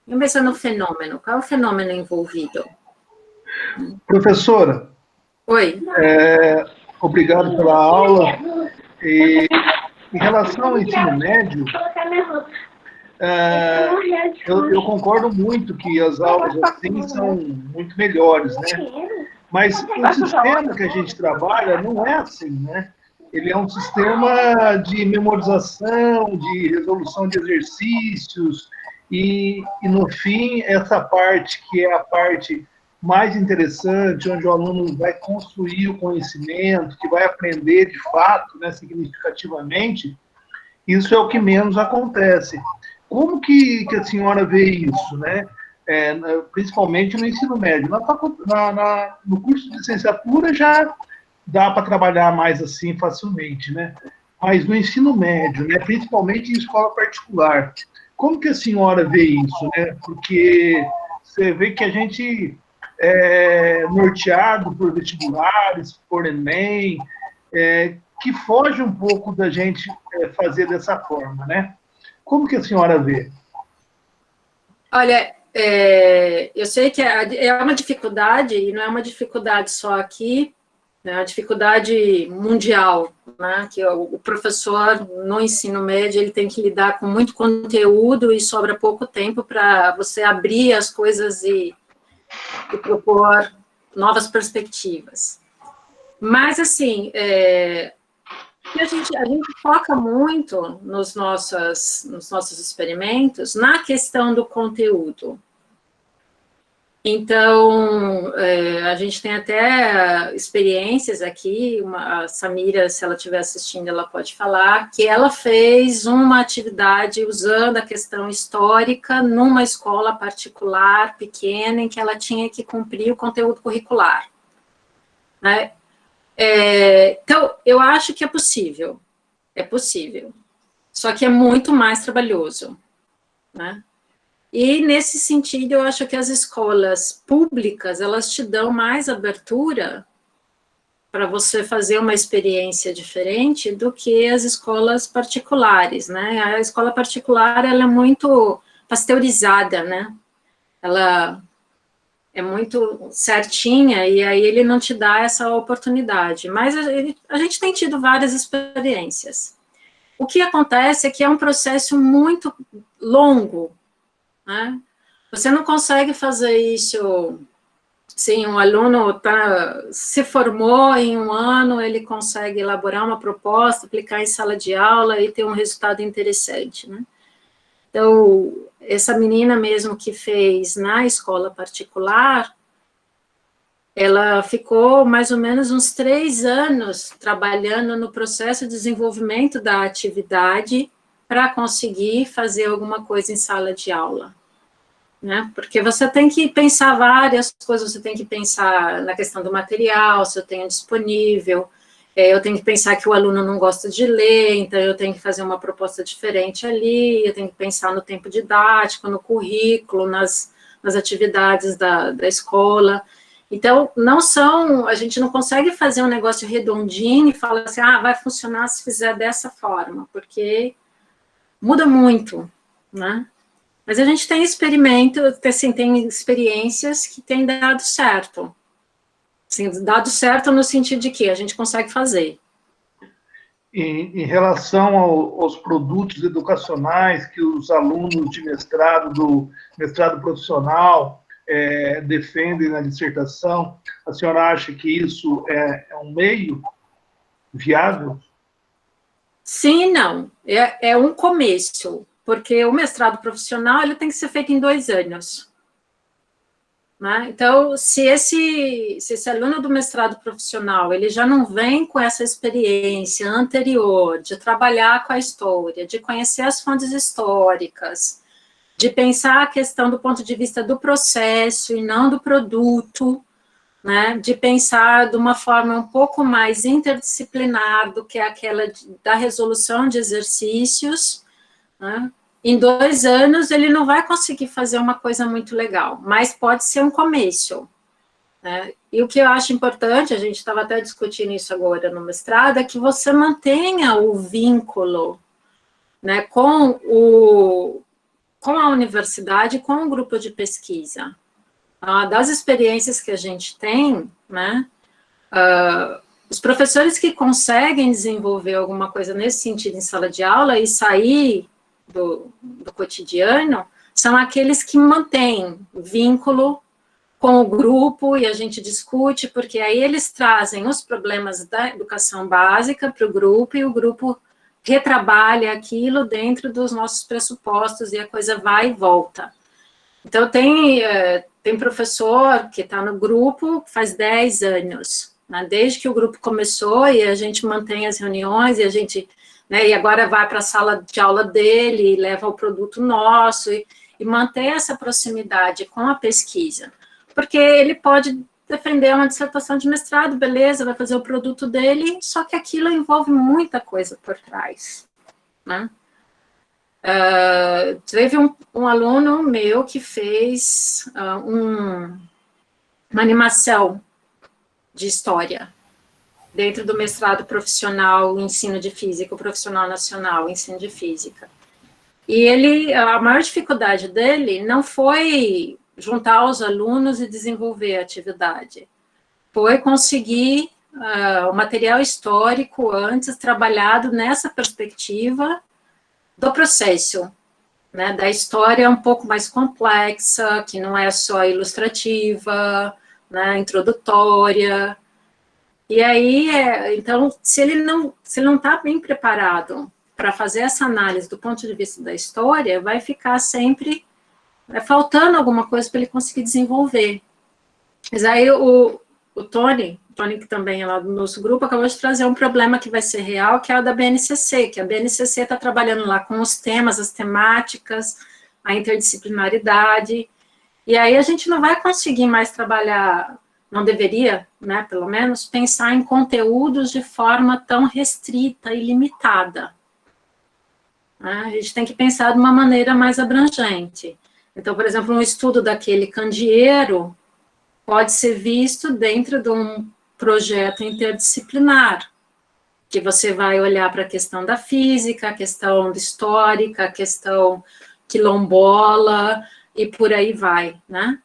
S1: Vamos pensar no fenômeno. Qual é o fenômeno envolvido?
S4: Professora.
S1: Oi.
S4: Obrigado pela aula. E, em relação ao ensino médio, eu concordo muito que as aulas assim são muito melhores, né? Mas o sistema que a gente trabalha não é assim, né? Ele é um sistema de memorização, de resolução de exercícios, e no fim, essa parte que é a parte mais interessante, onde o aluno vai construir o conhecimento, que vai aprender de fato, né, significativamente, isso é o que menos acontece. Como que a senhora vê isso, né? Principalmente no ensino médio. No curso de licenciatura já dá para trabalhar mais assim facilmente, né? Mas no ensino médio, né, principalmente em escola particular, como que a senhora vê isso, né? Porque você vê que a gente é norteado por vestibulares, por Enem, que foge um pouco da gente fazer dessa forma, né? Como que a senhora vê?
S1: Olha, eu sei que é uma dificuldade, e não é uma dificuldade só aqui, é uma dificuldade mundial, né? Que o professor no ensino médio ele tem que lidar com muito conteúdo e sobra pouco tempo para você abrir as coisas e propor novas perspectivas. Mas, assim, a gente foca muito nos nossos experimentos na questão do conteúdo. Então, a gente tem até experiências aqui, a Samira, se ela estiver assistindo, ela pode falar, que ela fez uma atividade usando a questão histórica numa escola particular, pequena, em que ela tinha que cumprir o conteúdo curricular, né? Então, eu acho que é possível, só que é muito mais trabalhoso, né? E, nesse sentido, eu acho que as escolas públicas, elas te dão mais abertura para você fazer uma experiência diferente do que as escolas particulares, né? A escola particular, ela é muito pasteurizada, né? Ela é muito certinha, e aí ele não te dá essa oportunidade. Mas a gente tem tido várias experiências. O que acontece é que é um processo muito longo, né? Você não consegue fazer isso, sim, um aluno se formou em um ano, ele consegue elaborar uma proposta, aplicar em sala de aula e ter um resultado interessante, né? Então, essa menina mesmo que fez na escola particular, ela ficou mais ou menos uns 3 anos trabalhando no processo de desenvolvimento da atividade para conseguir fazer alguma coisa em sala de aula. né? Porque você tem que pensar várias coisas, você tem que pensar na questão do material, se eu tenho disponível, eu tenho que pensar que o aluno não gosta de ler, então eu tenho que fazer uma proposta diferente ali, eu tenho que pensar no tempo didático, no currículo, nas atividades da escola. Então, a gente não consegue fazer um negócio redondinho e falar assim, vai funcionar se fizer dessa forma, porque muda muito, né? Mas a gente tem assim, tem experiências que têm dado certo. Assim, dado certo no sentido de que a gente consegue fazer.
S4: Em relação aos produtos educacionais que os alunos de mestrado, do mestrado profissional, defendem na dissertação, a senhora acha que isso é um meio viável?
S1: Sim e não. É um começo, porque o mestrado profissional ele tem que ser feito em 2 anos. Né? Então, se esse aluno do mestrado profissional ele já não vem com essa experiência anterior de trabalhar com a história, de conhecer as fontes históricas, de pensar a questão do ponto de vista do processo e não do produto, né? De pensar de uma forma um pouco mais interdisciplinar do que aquela da resolução de exercícios, né? Em 2 anos, ele não vai conseguir fazer uma coisa muito legal, mas pode ser um começo. Né? E o que eu acho importante, a gente estava até discutindo isso agora no mestrado, é que você mantenha o vínculo, né, com a universidade, com o grupo de pesquisa. Das experiências que a gente tem, né, os professores que conseguem desenvolver alguma coisa nesse sentido em sala de aula e sair do cotidiano, são aqueles que mantêm vínculo com o grupo e a gente discute, porque aí eles trazem os problemas da educação básica para o grupo e o grupo retrabalha aquilo dentro dos nossos pressupostos e a coisa vai e volta. Então, tem professor que está no grupo faz 10 anos, né, desde que o grupo começou e a gente mantém as reuniões e a gente... Né, e agora vai para a sala de aula dele, e leva o produto nosso, e manter essa proximidade com a pesquisa. Porque ele pode defender uma dissertação de mestrado, beleza, vai fazer o produto dele, só que aquilo envolve muita coisa por trás. Né? Teve um aluno meu que fez uma animação de história, dentro do mestrado profissional, ensino de física, o profissional nacional, ensino de física. E a maior dificuldade dele não foi juntar os alunos e desenvolver a atividade, foi conseguir o material histórico antes trabalhado nessa perspectiva do processo, né, da história um pouco mais complexa, que não é só ilustrativa, né, introdutória. E aí, então, se ele não está bem preparado para fazer essa análise do ponto de vista da história, vai ficar sempre faltando alguma coisa para ele conseguir desenvolver. Mas aí o Tony, que também é lá do nosso grupo, acabou de trazer um problema que vai ser real, que é o da BNCC, que a BNCC está trabalhando lá com os temas, as temáticas, a interdisciplinaridade, e aí a gente não vai conseguir mais trabalhar... não deveria, né, pelo menos, pensar em conteúdos de forma tão restrita e limitada. A gente tem que pensar de uma maneira mais abrangente. Então, por exemplo, um estudo daquele candeeiro pode ser visto dentro de um projeto interdisciplinar, que você vai olhar para a questão da física, a questão histórica, a questão quilombola, e por aí vai, né?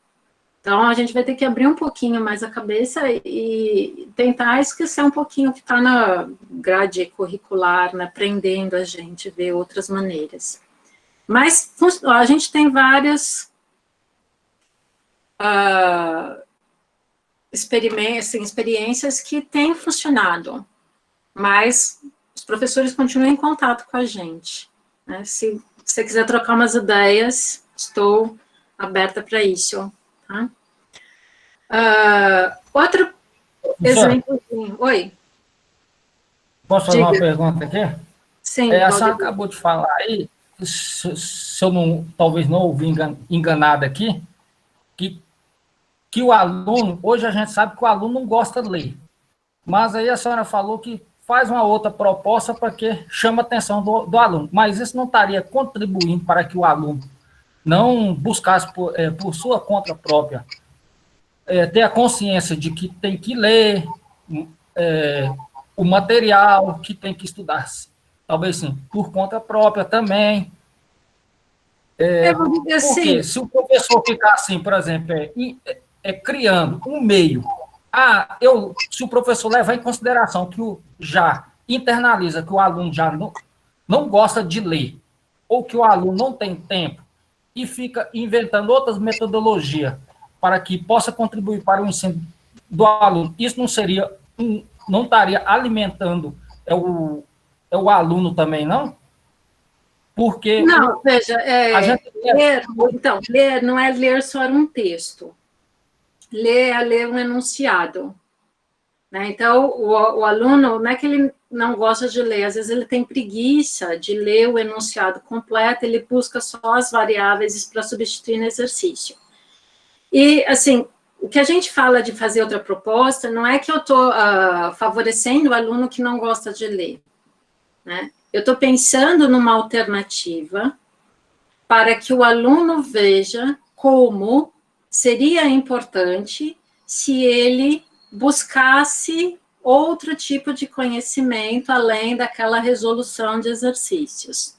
S1: Então, a gente vai ter que abrir um pouquinho mais a cabeça e tentar esquecer um pouquinho o que está na grade curricular, né, aprendendo a gente, ver outras maneiras. Mas a gente tem várias experiências que têm funcionado, mas os professores continuam em contato com a gente. Né? Se você quiser trocar umas ideias, estou aberta para isso. Tá? Outro exemplo. Oi.
S5: Posso fazer uma pergunta aqui?
S1: Sim.
S5: A senhora acabou de falar aí se eu não, talvez não ouvi enganado aqui, que o aluno, hoje a gente sabe que o aluno não gosta de ler, mas aí a senhora falou que faz uma outra proposta para que chama a atenção do aluno, mas isso não estaria contribuindo para que o aluno não buscasse por sua conta própria ter a consciência de que tem que ler o material, que tem que estudar, talvez sim, por conta própria também. Porque se o professor ficar assim, por exemplo, criando um meio, se o professor levar em consideração que já internaliza que o aluno já não gosta de ler, ou que o aluno não tem tempo, e fica inventando outras metodologias para que possa contribuir para o ensino do aluno, isso não estaria alimentando o aluno também, não? Porque...
S1: Não, veja, ler não é ler só um texto. Ler é ler um enunciado. Né? Então, o aluno, não é que ele não gosta de ler, às vezes ele tem preguiça de ler o enunciado completo, ele busca só as variáveis para substituir no exercício. E, assim, o que a gente fala de fazer outra proposta, não é que eu estou favorecendo o aluno que não gosta de ler, né? Eu estou pensando numa alternativa para que o aluno veja como seria importante se ele buscasse outro tipo de conhecimento além daquela resolução de exercícios.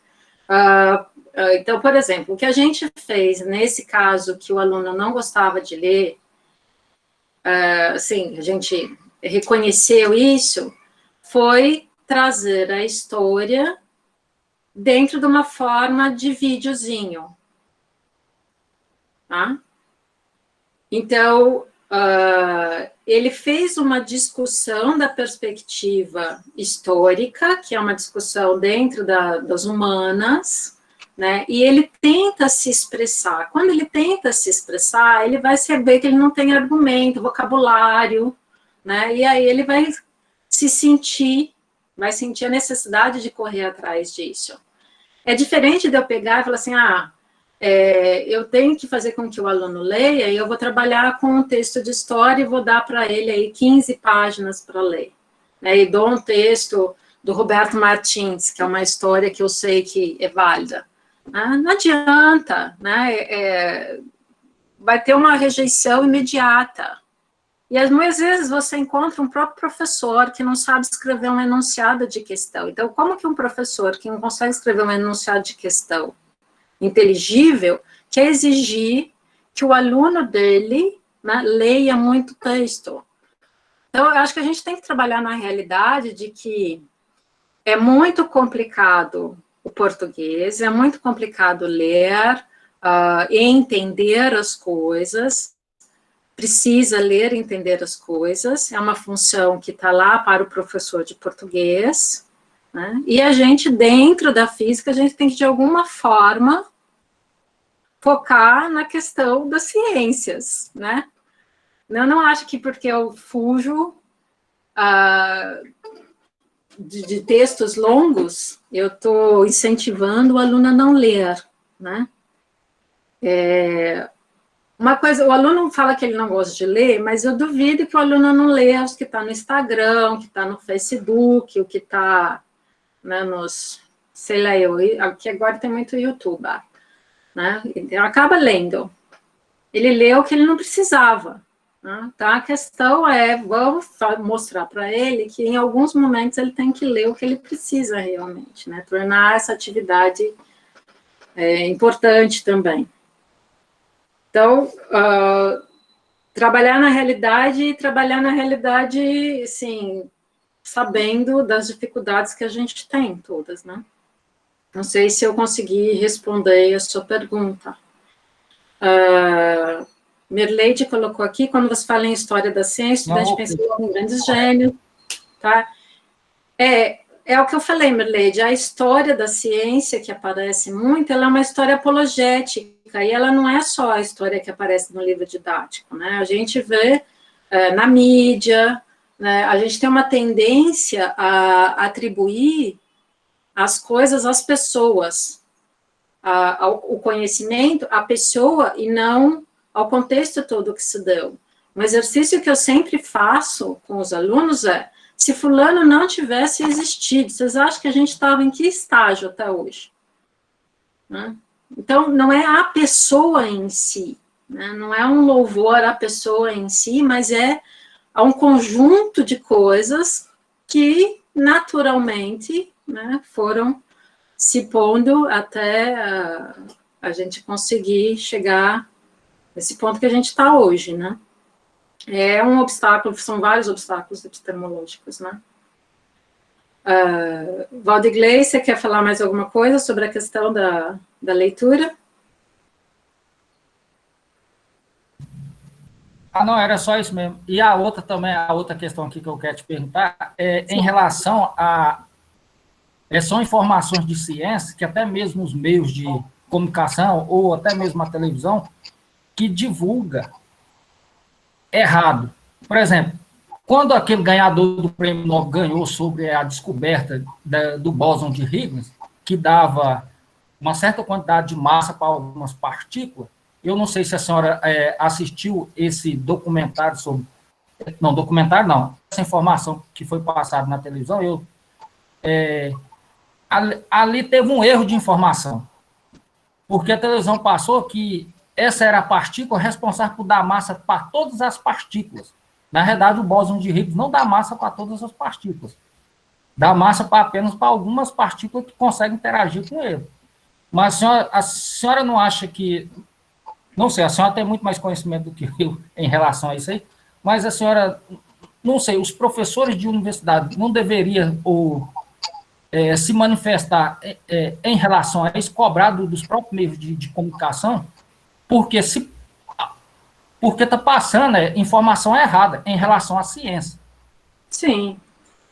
S1: Então, por exemplo, o que a gente fez nesse caso que o aluno não gostava de ler, assim, a gente reconheceu isso, foi trazer a história dentro de uma forma de videozinho. Tá? Então, ele fez uma discussão da perspectiva histórica, que é uma discussão dentro das humanas, né? E ele tenta se expressar. Quando ele tenta se expressar, ele vai saber que ele não tem argumento, vocabulário, né? E aí ele vai sentir a necessidade de correr atrás disso. É diferente de eu pegar e falar assim, eu tenho que fazer com que o aluno leia, e eu vou trabalhar com um texto de história e vou dar para ele aí 15 páginas para ler. Né? E dou um texto do Roberto Martins, que é uma história que eu sei que é válida. Não adianta, né? Vai ter uma rejeição imediata. E muitas vezes você encontra um próprio professor que não sabe escrever um enunciado de questão. Então, como que um professor que não consegue escrever um enunciado de questão inteligível quer exigir que o aluno dele, né, leia muito texto? Então, eu acho que a gente tem que trabalhar na realidade de que é muito complicado o português, é muito complicado ler e entender as coisas, precisa ler e entender as coisas, é uma função que está lá para o professor de português, né? E a gente, dentro da física, a gente tem que, de alguma forma, focar na questão das ciências, né? Eu não acho que porque eu fujo de textos longos, eu estou incentivando o aluno a não ler, né? Uma coisa, o aluno fala que ele não gosta de ler, mas eu duvido que o aluno não leia os que está no Instagram, o que está no Facebook, o que está, né, nos, sei lá, aqui agora tem muito YouTube, né? Então, acaba lendo. Ele leu o que ele não precisava. Né? Então, a questão é, vamos mostrar para ele que em alguns momentos ele tem que ler o que ele precisa realmente, né? Tornar essa atividade importante também. Então, trabalhar na realidade, assim, sabendo das dificuldades que a gente tem, todas, né? Não sei se eu consegui responder a sua pergunta. Merleide colocou aqui, quando você fala em história da ciência, o estudante pensa em grandes gênios, tá? É o que eu falei, Merleide, a história da ciência que aparece muito, ela é uma história apologética, e ela não é só a história que aparece no livro didático, né? A gente vê na mídia, né? A gente tem uma tendência a atribuir as coisas às pessoas, o conhecimento à pessoa e não ao contexto todo que se deu. Um exercício que eu sempre faço com os alunos é, se fulano não tivesse existido, vocês acham que a gente estava em que estágio até hoje? Né? Então, não é a pessoa em si, né? Não é um louvor à pessoa em si, mas é a um conjunto de coisas que, naturalmente, né, foram se pondo até a gente conseguir chegar nesse ponto que a gente está hoje, né? É um obstáculo, são vários obstáculos epistemológicos, né? Valdegley, você quer falar mais alguma coisa sobre a questão da leitura?
S5: Não, era só isso mesmo. E a outra também, a outra questão aqui que eu quero te perguntar, em relação a... são informações de ciência que até mesmo os meios de comunicação, ou até mesmo a televisão, que divulga errado. Por exemplo, quando aquele ganhador do prêmio Nobel ganhou sobre a descoberta do bóson de Higgs, que dava uma certa quantidade de massa para algumas partículas, eu não sei se a senhora assistiu esse documentário sobre... Não, documentário não. Essa informação que foi passada na televisão, ali teve um erro de informação, porque a televisão passou que essa era a partícula responsável por dar massa para todas as partículas. Na verdade, o bóson de Higgs não dá massa para todas as partículas. Dá massa apenas para algumas partículas que conseguem interagir com ele. Mas a senhora não acha que... Não sei, a senhora tem muito mais conhecimento do que eu em relação a isso aí, mas a senhora... Não sei, os professores de universidade não deveriam se manifestar em relação a isso, cobrado dos próprios meios de comunicação, porque está passando informação errada em relação à ciência.
S1: Sim.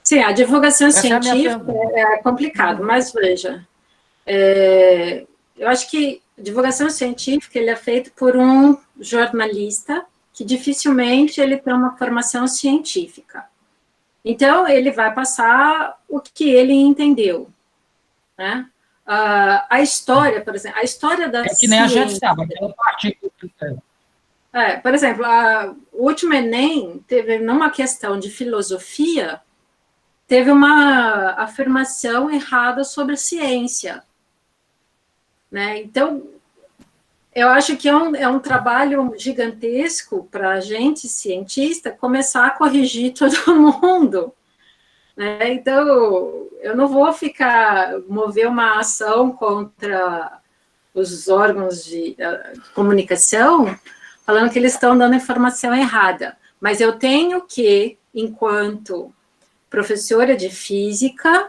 S1: Sim, a divulgação científica é complicado, mas veja, eu acho que a divulgação científica ele é feita por um jornalista que dificilmente ele tem uma formação científica. Então, ele vai passar o que ele entendeu, né? A história, por exemplo, a história da ciência...
S5: que nem a gente sabe, aquela partícula...
S1: por exemplo, o último Enem teve, numa questão de filosofia, teve uma afirmação errada sobre ciência, né? Então, eu acho que é um trabalho gigantesco para a gente, cientista, começar a corrigir todo mundo, né? Então, eu não vou mover uma ação contra os órgãos de comunicação, falando que eles estão dando informação errada, mas eu tenho que, enquanto professora de física,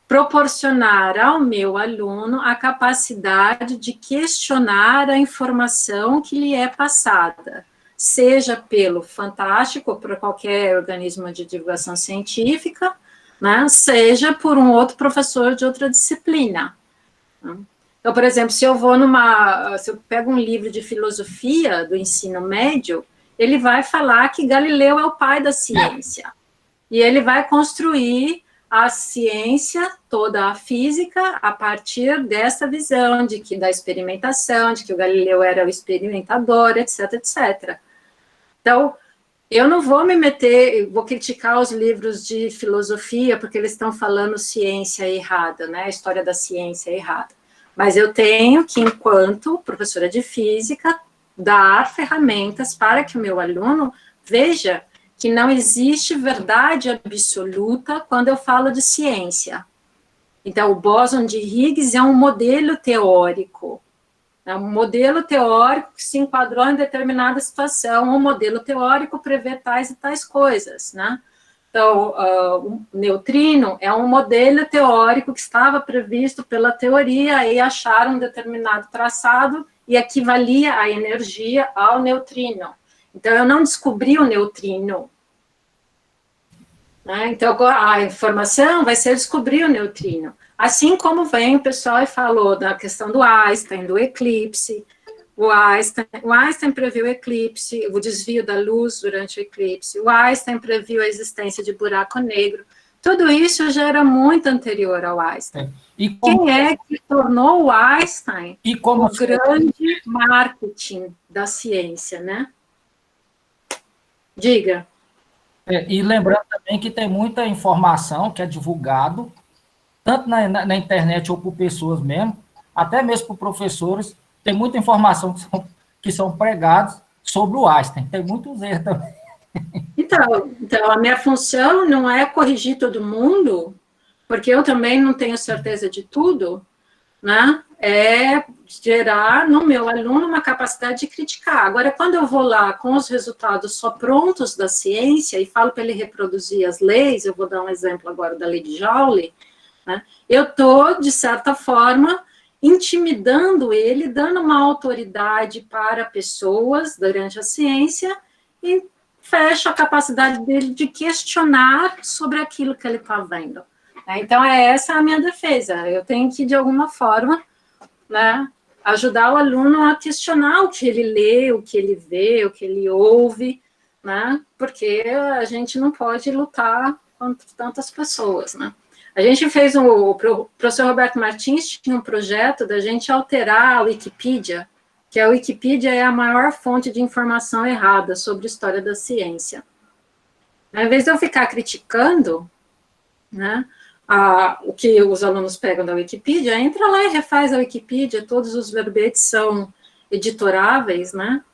S1: proporcionar ao meu aluno a capacidade de questionar a informação que lhe é passada, seja pelo Fantástico, ou por qualquer organismo de divulgação científica, né, seja por um outro professor de outra disciplina. Então, por exemplo, se eu pego um livro de filosofia do ensino médio, ele vai falar que Galileu é o pai da ciência, e ele vai construir a ciência, toda a física, a partir dessa visão da experimentação, de que o Galileu era o experimentador, etc, etc. Então, eu não vou me meter, vou criticar os livros de filosofia, porque eles estão falando ciência errada, né, a história da ciência errada. Mas eu tenho que, enquanto professora de física, dar ferramentas para que o meu aluno veja que não existe verdade absoluta quando eu falo de ciência. Então, o bóson de Higgs é um modelo teórico. É um modelo teórico que se enquadrou em determinada situação. Um modelo teórico prevê tais e tais coisas, né? Então, o neutrino é um modelo teórico que estava previsto pela teoria e acharam um determinado traçado e equivalia a energia ao neutrino. Então, eu não descobri o neutrino. Né? Então, a informação vai ser descobrir o neutrino. Assim como vem o pessoal e falou da questão do Einstein, do eclipse. O Einstein previu o eclipse, o desvio da luz durante o eclipse. O Einstein previu a existência de buraco negro. Tudo isso já era muito anterior ao Einstein.
S5: E como,
S1: Quem é que tornou o Einstein
S5: como
S1: o grande marketing da ciência, né? Diga.
S5: E lembrando também que tem muita informação que é divulgado, tanto na internet ou por pessoas mesmo, até mesmo por professores, tem muita informação que são pregadas sobre o Einstein. Tem muitos erros também.
S1: Então, a minha função não é corrigir todo mundo, porque eu também não tenho certeza de tudo, né? É gerar no meu aluno uma capacidade de criticar. Agora, quando eu vou lá com os resultados só prontos da ciência e falo para ele reproduzir as leis, eu vou dar um exemplo agora da lei de Joule, né? Eu estou, de certa forma, intimidando ele, dando uma autoridade para pessoas durante a ciência e fecha a capacidade dele de questionar sobre aquilo que ele está vendo. Então, essa a minha defesa. Eu tenho que, de alguma forma, né, ajudar o aluno a questionar o que ele lê, o que ele vê, o que ele ouve, né, porque a gente não pode lutar contra tantas pessoas, né. A gente fez, o professor Roberto Martins tinha um projeto da gente alterar a Wikipedia, que a Wikipedia é a maior fonte de informação errada sobre a história da ciência. Ao invés de eu ficar criticando, né, o que os alunos pegam da Wikipedia, entra lá e refaz a Wikipedia, todos os verbetes são editoráveis, né?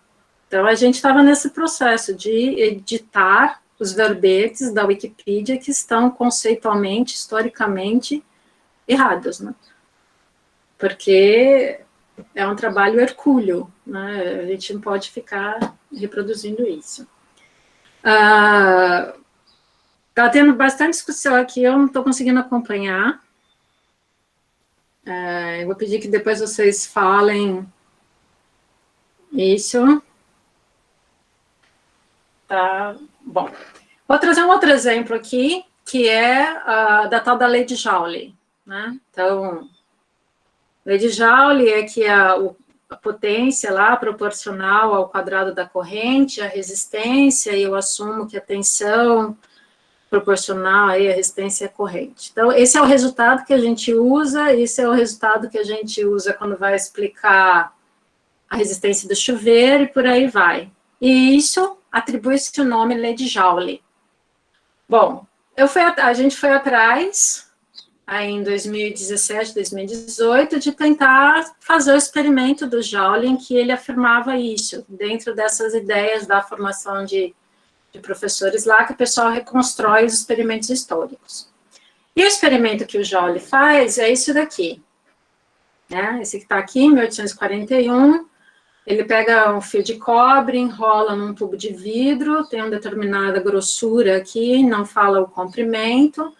S1: Então, a gente estava nesse processo de editar os verbetes da Wikipedia que estão conceitualmente, historicamente, errados, né? Porque é um trabalho hercúleo, né? A gente não pode ficar reproduzindo isso. Está tendo bastante discussão aqui, eu não estou conseguindo acompanhar. Eu vou pedir que depois vocês falem isso. Tá, bom. Vou trazer um outro exemplo aqui, que é da tal da lei de Joule, né? Então, a lei de Joule é que a potência lá proporcional ao quadrado da corrente, a resistência, e eu assumo que a tensão proporcional aí à resistência corrente. Então, esse é o resultado que a gente usa, esse é o resultado que a gente usa quando vai explicar a resistência do chuveiro e por aí vai. E isso atribui-se o nome lei de Joule. Bom, a gente foi atrás, aí em 2017, 2018, de tentar fazer o experimento do Joule em que ele afirmava isso, dentro dessas ideias da formação de professores lá, que o pessoal reconstrói os experimentos históricos. E o experimento que o Joule faz é isso daqui, né? Esse que está aqui, em 1841, ele pega um fio de cobre, enrola num tubo de vidro, tem uma determinada grossura aqui, não fala o comprimento.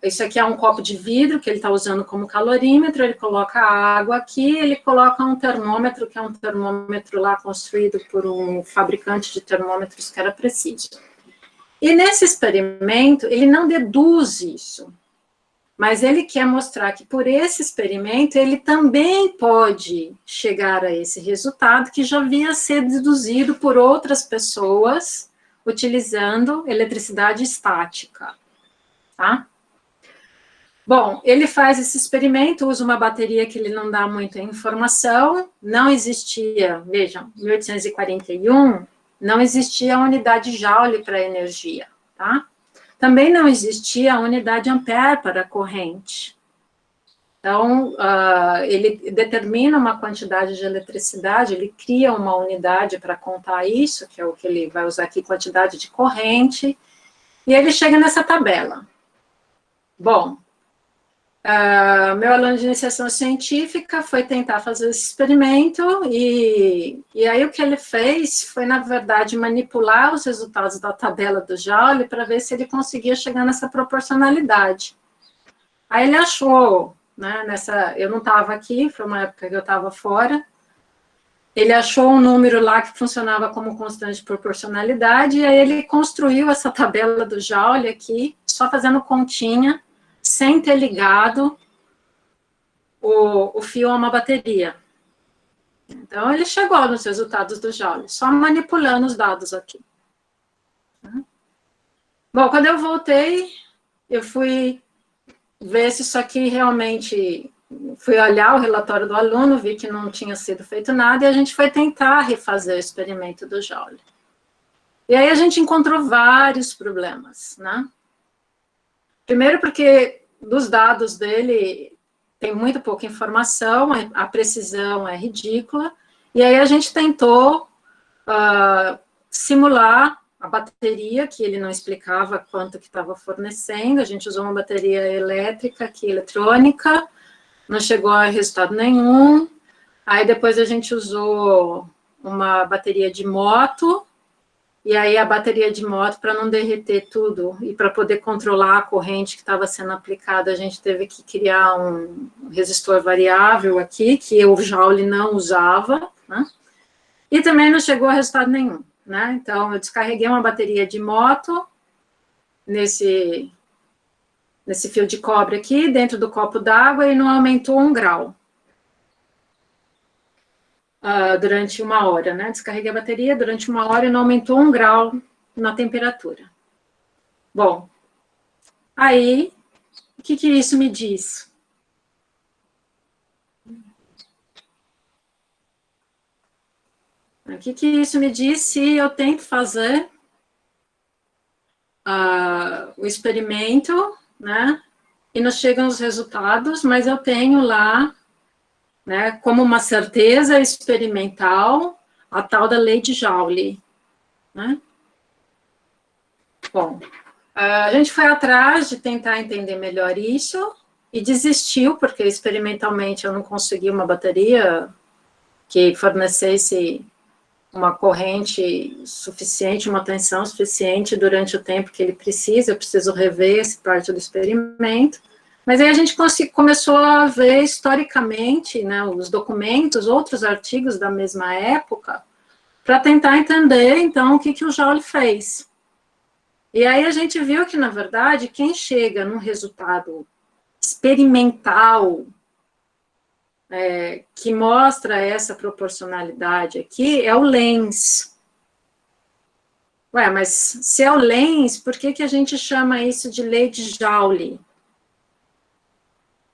S1: Isso aqui é um copo de vidro que ele está usando como calorímetro, ele coloca a água aqui, ele coloca um termômetro, que é um termômetro lá construído por um fabricante de termômetros que era preciso. E nesse experimento, ele não deduz isso, mas ele quer mostrar que por esse experimento, ele também pode chegar a esse resultado que já havia sido deduzido por outras pessoas utilizando eletricidade estática, tá? Bom, ele faz esse experimento, usa uma bateria que ele não dá muita informação, não existia, vejam, em 1841, não existia a unidade Joule para energia, tá? Também não existia a unidade ampere para a corrente. Então, ele determina uma quantidade de eletricidade, ele cria uma unidade para contar isso, que é o que ele vai usar aqui, quantidade de corrente, e ele chega nessa tabela. Bom, meu aluno de iniciação científica foi tentar fazer esse experimento e aí o que ele fez foi, na verdade, manipular os resultados da tabela do Joule para ver se ele conseguia chegar nessa proporcionalidade. Aí ele achou, né, eu não estava aqui, foi uma época que eu estava fora, ele achou um número lá que funcionava como constante de proporcionalidade e aí ele construiu essa tabela do Joule aqui, só fazendo continha, sem ter ligado o fio a uma bateria. Então, ele chegou nos resultados do Joule, só manipulando os dados aqui. Bom, quando eu voltei, eu fui ver se isso aqui realmente... Fui olhar o relatório do aluno, vi que não tinha sido feito nada, e a gente foi tentar refazer o experimento do Joule. E aí a gente encontrou vários problemas, né? Primeiro porque dos dados dele tem muito pouca informação, a precisão é ridícula, e aí a gente tentou simular a bateria, que ele não explicava quanto que estava fornecendo, a gente usou uma bateria elétrica, aqui eletrônica, não chegou a resultado nenhum. Aí depois a gente usou uma bateria de moto, e aí a bateria de moto, para não derreter tudo, e para poder controlar a corrente que estava sendo aplicada, a gente teve que criar um resistor variável aqui, que o Joule não usava, né? E também não chegou a resultado nenhum, né? Então, eu descarreguei uma bateria de moto nesse fio de cobre aqui, dentro do copo d'água, e não aumentou 1 grau. Durante 1 hora, né? Descarreguei a bateria durante 1 hora e não aumentou 1 grau na temperatura. Bom, aí, o que isso me diz? O que isso me diz se eu tento fazer o experimento, né? E não chegam os resultados, mas eu tenho lá, né, como uma certeza experimental, a tal da lei de Joule, né? Bom, a gente foi atrás de tentar entender melhor isso e desistiu, porque experimentalmente eu não consegui uma bateria que fornecesse uma corrente suficiente, uma tensão suficiente durante o tempo que ele precisa, eu preciso rever essa parte do experimento. Mas aí a gente começou a ver historicamente, né, os documentos, outros artigos da mesma época, para tentar entender, então, o que o Joule fez. E aí a gente viu que, na verdade, quem chega num resultado experimental, que mostra essa proporcionalidade aqui, é o Lenz. Ué, mas se é o Lenz, por que a gente chama isso de lei de Joule?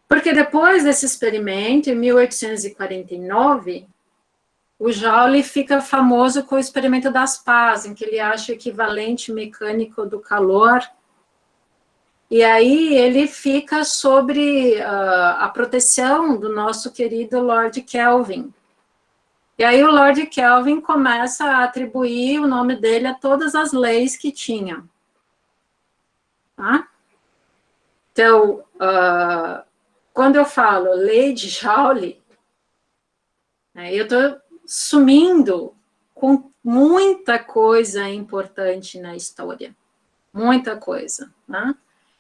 S1: Porque depois desse experimento, em 1849, o Joule fica famoso com o experimento das pás, em que ele acha o equivalente mecânico do calor. E aí ele fica sobre a proteção do nosso querido Lord Kelvin. E aí o Lord Kelvin começa a atribuir o nome dele a todas as leis que tinha. Tá? Então, quando eu falo lei de Joule, eu estou sumindo com muita coisa importante na história. Muita coisa, né?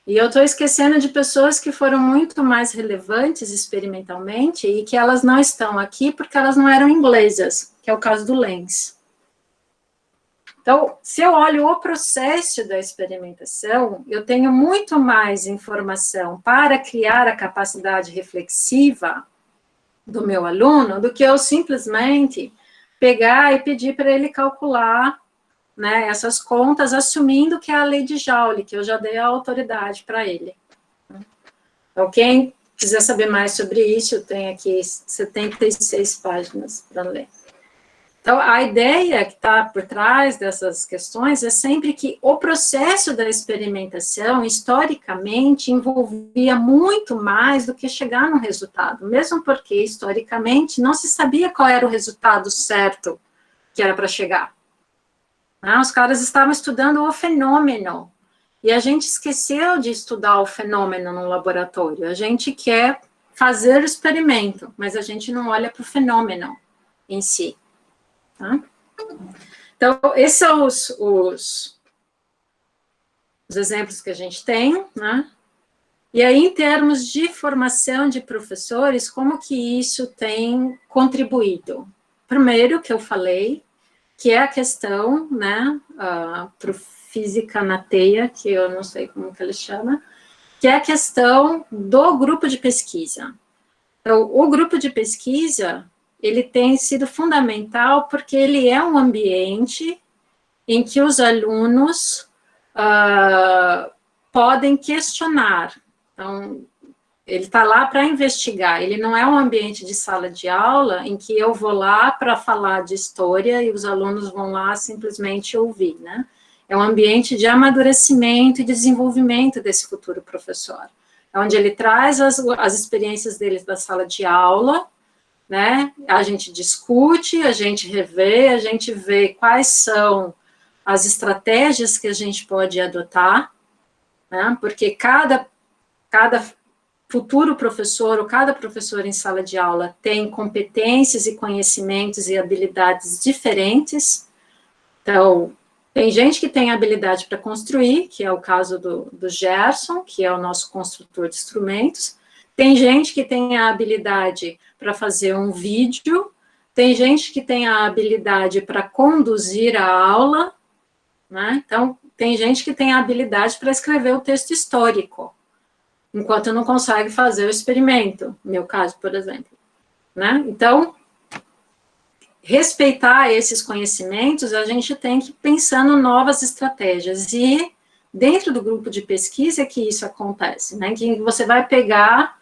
S1: E eu estou esquecendo de pessoas que foram muito mais relevantes experimentalmente e que elas não estão aqui porque elas não eram inglesas, que é o caso do Lenz. Então, se eu olho o processo da experimentação, eu tenho muito mais informação para criar a capacidade reflexiva do meu aluno do que eu simplesmente pegar e pedir para ele calcular, né, essas contas, assumindo que é a lei de Joule, que eu já dei a autoridade para ele. Então, quem quiser saber mais sobre isso, eu tenho aqui 76 páginas para ler. Então, a ideia que está por trás dessas questões é sempre que o processo da experimentação, historicamente, envolvia muito mais do que chegar no resultado, mesmo porque, historicamente, não se sabia qual era o resultado certo que era para chegar. Os caras estavam estudando o fenômeno, e a gente esqueceu de estudar o fenômeno no laboratório. A gente quer fazer o experimento, mas a gente não olha para o fenômeno em si. Tá? Então, esses são os exemplos que a gente tem, né? E aí, em termos de formação de professores, como que isso tem contribuído? Primeiro, que eu falei, que é a questão, né, para física na teia, que eu não sei como que ele chama, que é a questão do grupo de pesquisa. Então, o grupo de pesquisa, ele tem sido fundamental porque ele é um ambiente em que os alunos podem questionar. Então, ele está lá para investigar, ele não é um ambiente de sala de aula em que eu vou lá para falar de história e os alunos vão lá simplesmente ouvir, né? É um ambiente de amadurecimento e desenvolvimento desse futuro professor, onde ele traz as experiências dele da sala de aula, né? A gente discute, a gente revê, a gente vê quais são as estratégias que a gente pode adotar, né? Porque cada futuro professor, ou cada professor em sala de aula tem competências e conhecimentos e habilidades diferentes. Então, tem gente que tem habilidade para construir, que é o caso do Gerson, que é o nosso construtor de instrumentos. Tem gente que tem a habilidade para fazer um vídeo. Tem gente que tem a habilidade para conduzir a aula, né? Então, tem gente que tem a habilidade para escrever o texto histórico, enquanto não consegue fazer o experimento, no meu caso, por exemplo, né? Então, respeitar esses conhecimentos, a gente tem que ir pensando novas estratégias, e dentro do grupo de pesquisa é que isso acontece, né? Que você vai pegar,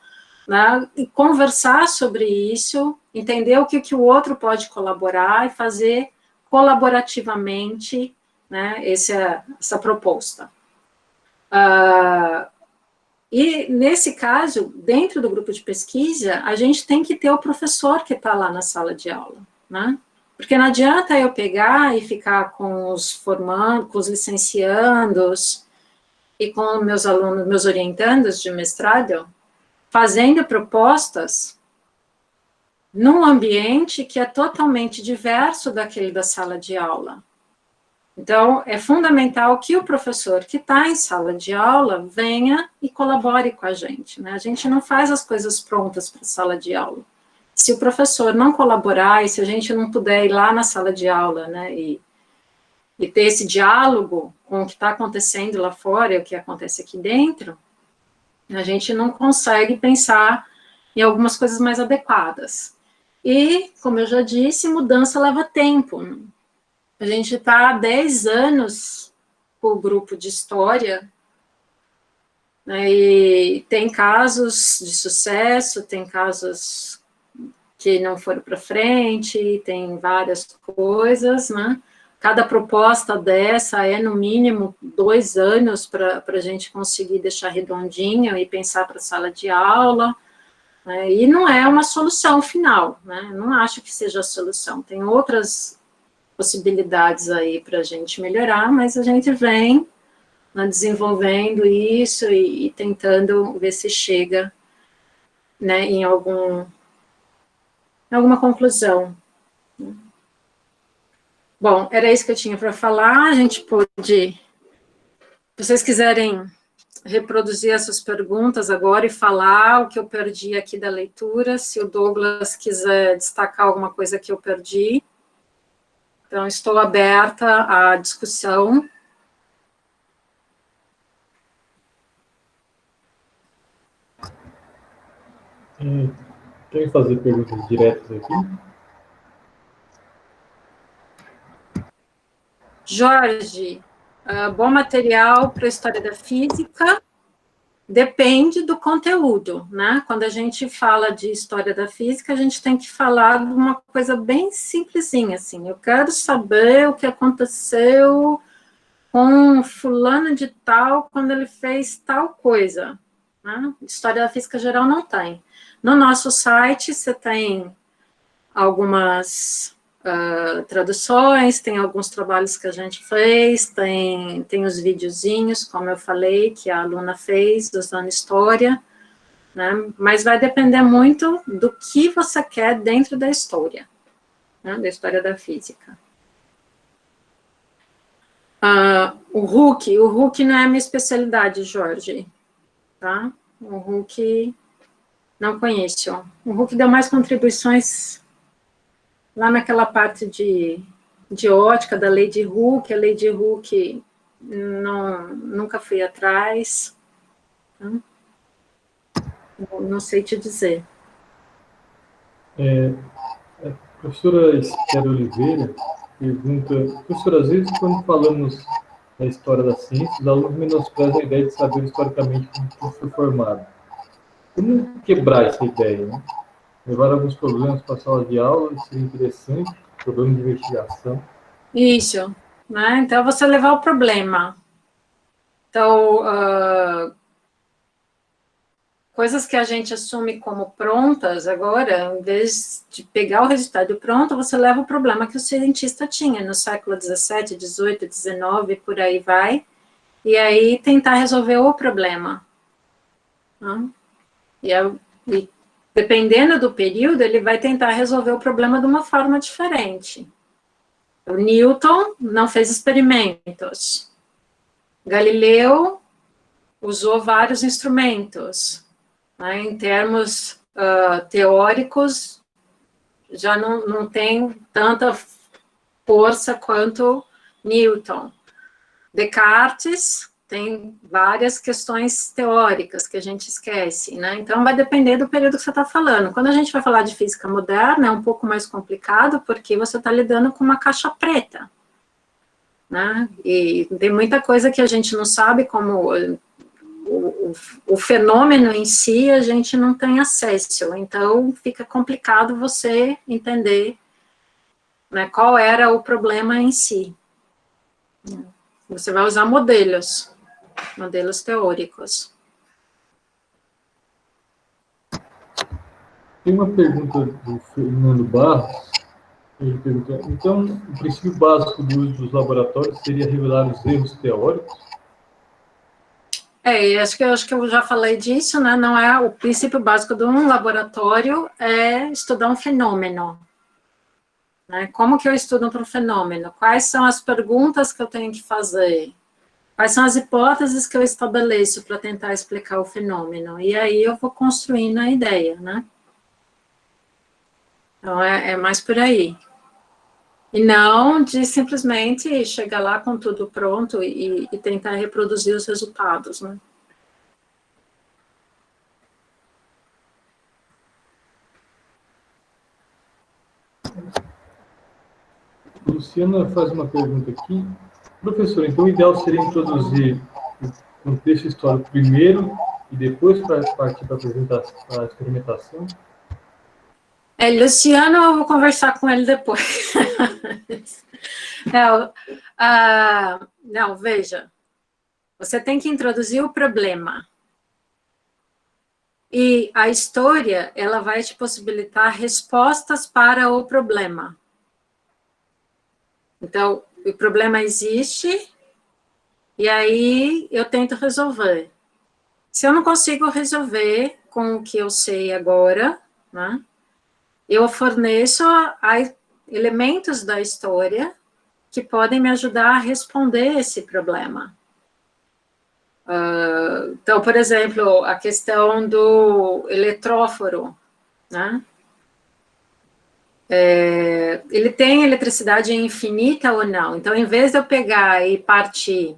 S1: né, e conversar sobre isso, entender o que o outro pode colaborar e fazer colaborativamente, né, essa proposta. E, nesse caso, dentro do grupo de pesquisa, a gente tem que ter o professor que está lá na sala de aula, né? Porque não adianta eu pegar e ficar com os formandos, com os licenciandos e com meus alunos, meus orientandos de mestrado, fazendo propostas num ambiente que é totalmente diverso daquele da sala de aula. Então, é fundamental que o professor que está em sala de aula venha e colabore com a gente, né? A gente não faz as coisas prontas para a sala de aula. Se o professor não colaborar e se a gente não puder ir lá na sala de aula, né, e ter esse diálogo com o que está acontecendo lá fora e o que acontece aqui dentro, a gente não consegue pensar em algumas coisas mais adequadas. E, como eu já disse, mudança leva tempo. A gente está há 10 anos com o grupo de história, né, e tem casos de sucesso, tem casos que não foram para frente, tem várias coisas, né? Cada proposta dessa é, no mínimo, 2 anos para a gente conseguir deixar redondinho e pensar para a sala de aula, né? E não é uma solução final, né? Não acho que seja a solução. Tem outras possibilidades aí para a gente melhorar, mas a gente vem, né, desenvolvendo isso e tentando ver se chega, né, em alguma conclusão. Bom, era isso que eu tinha para falar. A gente pode, se vocês quiserem reproduzir essas perguntas agora e falar o que eu perdi aqui da leitura, se o Douglas quiser destacar alguma coisa que eu perdi. Então, estou aberta à discussão.
S6: Quer fazer perguntas diretas aqui?
S1: Jorge, bom material para a história da física depende do conteúdo, né? Quando a gente fala de história da física, a gente tem que falar de uma coisa bem simplesinha, assim. Eu quero saber o que aconteceu com fulano de tal quando ele fez tal coisa, né? História da física geral não tem. No nosso site, você tem algumas traduções, tem alguns trabalhos que a gente fez, tem os videozinhos, como eu falei, que a aluna fez, usando história, né? Mas vai depender muito do que você quer dentro da história, né? Da história da física. O Huck não é a minha especialidade, Jorge, tá? O Huck não conheço. O Huck deu mais contribuições lá naquela parte de ótica, da lei de Hooke. A lei de Hooke nunca fui atrás. Não sei te dizer.
S6: A professora Esther Oliveira pergunta, professora, às vezes quando falamos da história da ciência, os alunos menosprezam a ideia de saber historicamente como tudo foi formado. Como quebrar essa ideia, né? Levar alguns problemas para a sala de aula, seria interessante, problema de investigação.
S1: Isso, né? Então, você levar o problema. Então, coisas que a gente assume como prontas agora, em vez de pegar o resultado pronto, você leva o problema que o cientista tinha no século XVII, XVIII, XIX, por aí vai, e aí tentar resolver o problema. Né? E dependendo do período, ele vai tentar resolver o problema de uma forma diferente. O Newton não fez experimentos. Galileu usou vários instrumentos. Né? Em termos teóricos, já não tem tanta força quanto Newton. Descartes tem várias questões teóricas que a gente esquece, né? Então, vai depender do período que você está falando. Quando a gente vai falar de física moderna, é um pouco mais complicado, porque você está lidando com uma caixa preta, né? E tem muita coisa que a gente não sabe, como o fenômeno em si, a gente não tem acesso. Então, fica complicado você entender, né, qual era o problema em si. Você vai usar modelos teóricos.
S6: Tem uma pergunta do Fernando Barros. Ele pergunta, então, o princípio básico do uso dos laboratórios seria revelar os erros teóricos?
S1: Acho que eu já falei disso, né? Não é o princípio básico de um laboratório é estudar um fenômeno. Né? Como que eu estudo um fenômeno? Quais são as perguntas que eu tenho que fazer? Quais são as hipóteses que eu estabeleço para tentar explicar o fenômeno? E aí eu vou construindo a ideia, né? Então, é mais por aí. E não de simplesmente chegar lá com tudo pronto e tentar reproduzir os resultados, né?
S6: Luciana faz uma pergunta aqui. Professor, então o ideal seria introduzir o contexto histórico primeiro e depois partir para a experimentação?
S1: Luciano, eu vou conversar com ele depois. Não, veja. Você tem que introduzir o problema. E a história, ela vai te possibilitar respostas para o problema. Então, o problema existe, e aí eu tento resolver. Se eu não consigo resolver com o que eu sei agora, né, eu forneço elementos da história que podem me ajudar a responder esse problema. Então, por exemplo, a questão do eletróforo, né? Ele tem eletricidade infinita ou não? Então, em vez de eu pegar e partir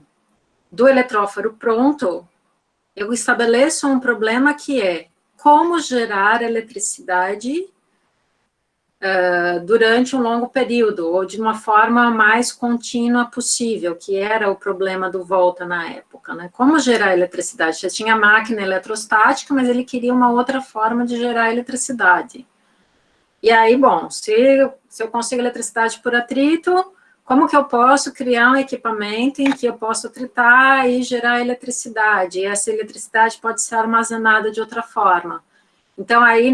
S1: do eletróforo pronto, eu estabeleço um problema que é como gerar eletricidade durante um longo período, ou de uma forma mais contínua possível, que era o problema do Volta na época, né? Como gerar eletricidade? Você tinha máquina eletrostática, mas ele queria uma outra forma de gerar eletricidade. E aí, bom, se eu consigo eletricidade por atrito, como que eu posso criar um equipamento em que eu posso atritar e gerar eletricidade? E essa eletricidade pode ser armazenada de outra forma. Então, aí,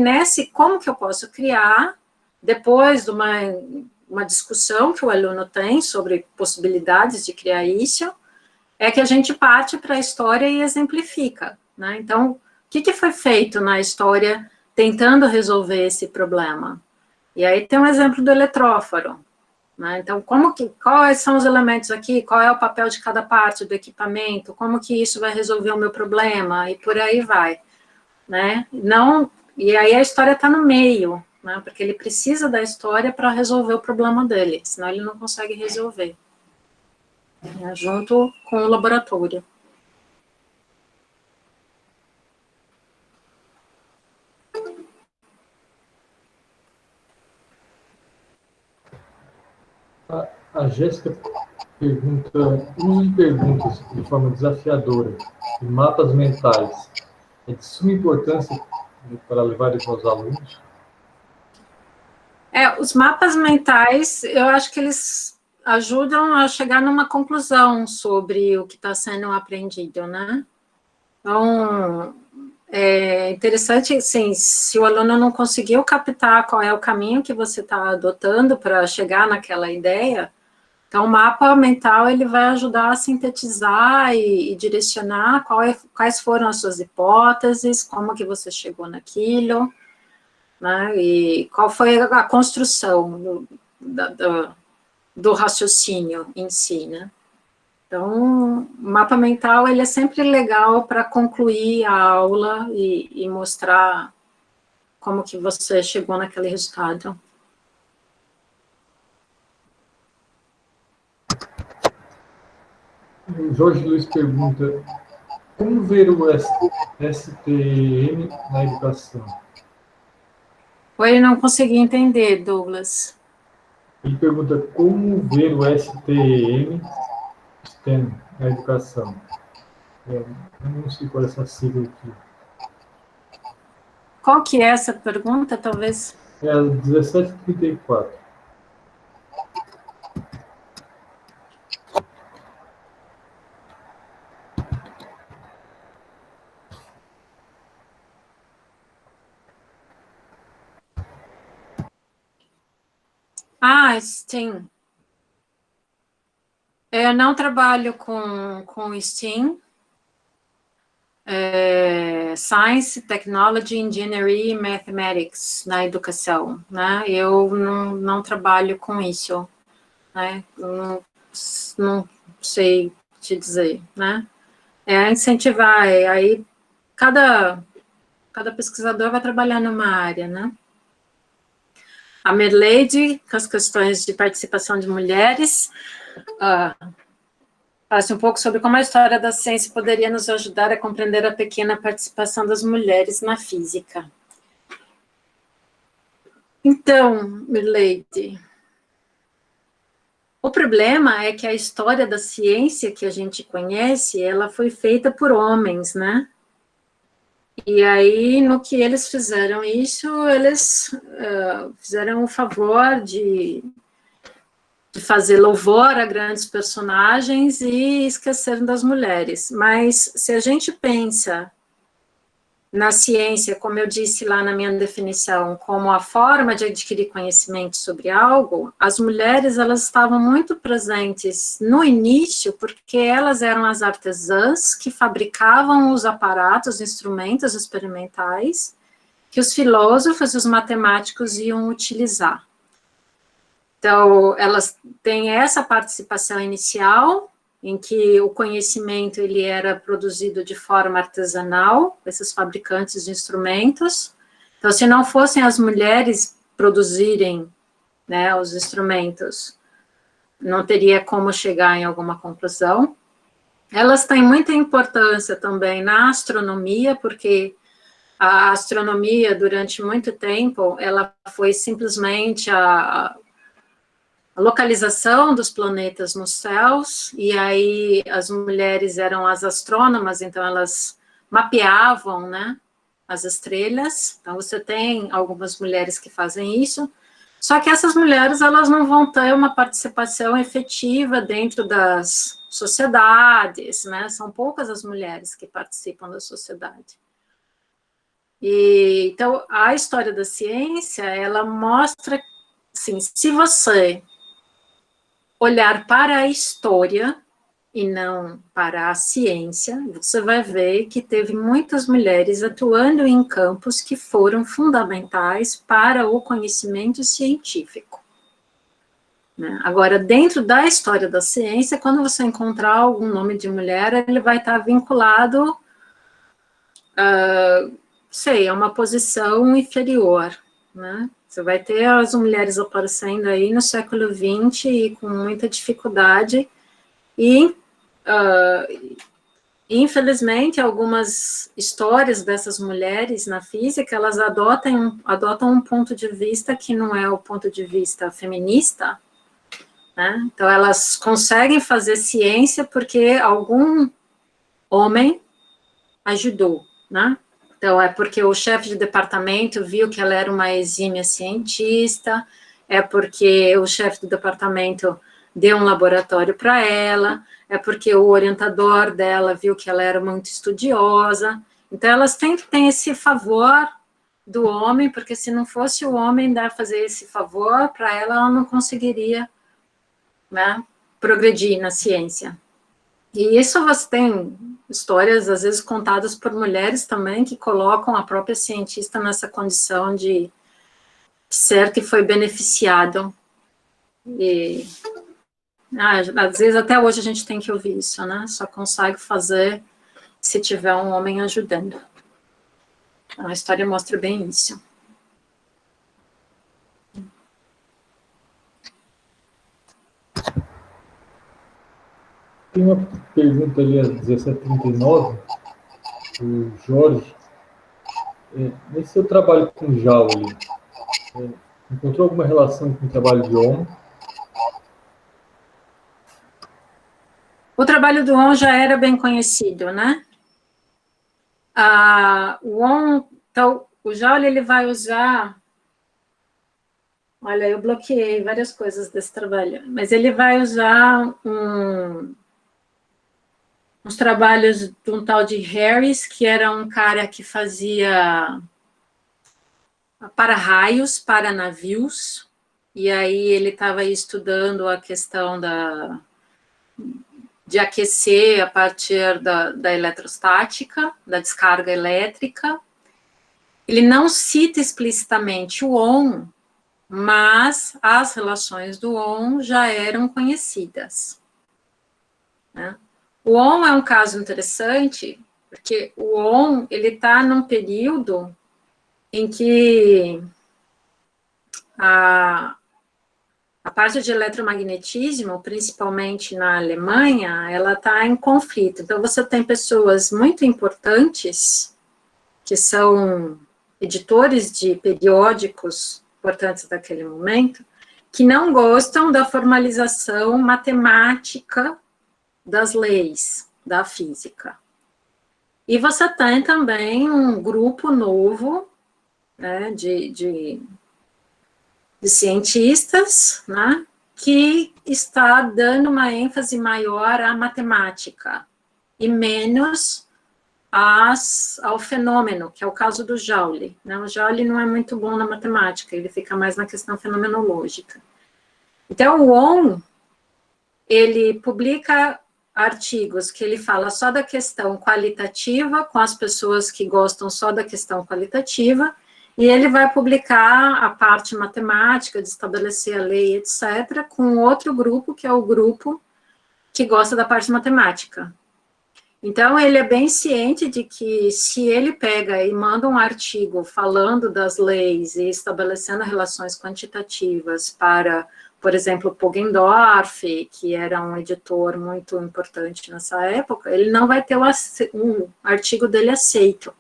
S1: como que eu posso criar, depois de uma discussão que o aluno tem sobre possibilidades de criar isso, é que a gente parte para a história e exemplifica, né? Então, o que foi feito na história tentando resolver esse problema? E aí tem um exemplo do eletróforo, né? Então, quais são os elementos aqui, qual é o papel de cada parte do equipamento, como que isso vai resolver o meu problema, e por aí vai, né? E aí a história está no meio, né? Porque ele precisa da história para resolver o problema dele, senão ele não consegue resolver, né? Junto com o laboratório.
S6: A Jéssica Uso de perguntas de forma desafiadora e mapas mentais é de suma importância para levar isso aos alunos?
S1: Os mapas mentais, eu acho que eles ajudam a chegar numa conclusão sobre o que está sendo aprendido, né? Então, é interessante, assim, se o aluno não conseguiu captar qual é o caminho que você está adotando para chegar naquela ideia, então o mapa mental ele vai ajudar a sintetizar e direcionar quais foram as suas hipóteses, como que você chegou naquilo, né, e qual foi a construção do raciocínio em si, né. Então, o mapa mental, ele é sempre legal para concluir a aula e mostrar como que você chegou naquele resultado.
S6: O Jorge Luiz pergunta, como ver o STM na educação?
S1: Oi, eu não consegui entender, Douglas.
S6: Ele pergunta, como ver o STM na educação? Eu não sei qual é essa sigla aqui.
S1: Qual que é essa pergunta, talvez?
S6: É a 1734.
S1: STEAM. Eu não trabalho com STEAM. Science, Technology, Engineering e Mathematics na educação, né? Eu não trabalho com isso, né? Não sei te dizer, né? Incentivar, aí cada pesquisador vai trabalhar numa área, né? A Merleide, com as questões de participação de mulheres, fala-se um pouco sobre como a história da ciência poderia nos ajudar a compreender a pequena participação das mulheres na física. Então, Merleide, o problema é que a história da ciência que a gente conhece, ela foi feita por homens, né? E aí, no que eles fizeram isso, eles fizeram o favor de fazer louvor a grandes personagens e esqueceram das mulheres. Mas, se a gente pensa na ciência, como eu disse lá na minha definição, como a forma de adquirir conhecimento sobre algo, as mulheres, elas estavam muito presentes no início, porque elas eram as artesãs que fabricavam os aparatos, os instrumentos experimentais, que os filósofos e os matemáticos iam utilizar. Então, elas têm essa participação inicial, em que o conhecimento ele era produzido de forma artesanal, esses fabricantes de instrumentos. Então, se não fossem as mulheres produzirem, né, os instrumentos, não teria como chegar em alguma conclusão. Elas têm muita importância também na astronomia, porque a astronomia, durante muito tempo, ela foi simplesmente a localização dos planetas nos céus, e aí as mulheres eram as astrônomas, então elas mapeavam, né, as estrelas. Então você tem algumas mulheres que fazem isso, só que essas mulheres, elas não vão ter uma participação efetiva dentro das sociedades, né, são poucas as mulheres que participam da sociedade. E, então, a história da ciência, ela mostra, assim, se você olhar para a história e não para a ciência, você vai ver que teve muitas mulheres atuando em campos que foram fundamentais para o conhecimento científico. Né? Agora, dentro da história da ciência, quando você encontrar algum nome de mulher, ele vai estar vinculado, a uma posição inferior, né? Você vai ter as mulheres aparecendo aí no século XX e com muita dificuldade, e, infelizmente, algumas histórias dessas mulheres na física, elas adotam um ponto de vista que não é o ponto de vista feminista, né? Então, elas conseguem fazer ciência porque algum homem ajudou, né? Então, é porque o chefe de departamento viu que ela era uma exímia cientista, é porque o chefe do departamento deu um laboratório para ela, é porque o orientador dela viu que ela era muito estudiosa. Então, elas sempre têm esse favor do homem, porque se não fosse o homem dar fazer esse favor para ela, ela não conseguiria, né, progredir na ciência. E isso você tem histórias, às vezes, contadas por mulheres também, que colocam a própria cientista nessa condição de ser que foi beneficiado. E, às vezes, até hoje, a gente tem que ouvir isso, né? Só consegue fazer se tiver um homem ajudando. A história mostra bem isso.
S6: Tem uma pergunta ali, às 17h39, do Jorge. Nesse seu trabalho com Joule, encontrou alguma relação com o trabalho de ON?
S1: O trabalho do ON já era bem conhecido, né? O ON, então, o Joule, ele vai usar... Olha, eu bloqueei várias coisas desse trabalho, mas ele vai usar uns trabalhos de um tal de Harris, que era um cara que fazia para-raios para navios, e aí ele estava estudando a questão de aquecer a partir da eletrostática, da descarga elétrica. Ele não cita explicitamente o ON, mas as relações do ON já eram conhecidas, né? O ON é um caso interessante, porque o ON, ele está num período em que a parte de eletromagnetismo, principalmente na Alemanha, ela está em conflito. Então, você tem pessoas muito importantes, que são editores de periódicos importantes daquele momento, que não gostam da formalização matemática das leis da física. E você tem também um grupo novo, né, de cientistas, né, que está dando uma ênfase maior à matemática e menos ao fenômeno, que é o caso do Joule, né? O Joule não é muito bom na matemática, ele fica mais na questão fenomenológica. Então, o ON, ele publica artigos que ele fala só da questão qualitativa, com as pessoas que gostam só da questão qualitativa, e ele vai publicar a parte matemática, de estabelecer a lei, etc., com outro grupo, que é o grupo que gosta da parte matemática. Então, ele é bem ciente de que se ele pega e manda um artigo falando das leis e estabelecendo relações quantitativas para, por exemplo, Poggendorff, que era um editor muito importante nessa época, ele não vai ter um artigo dele aceito,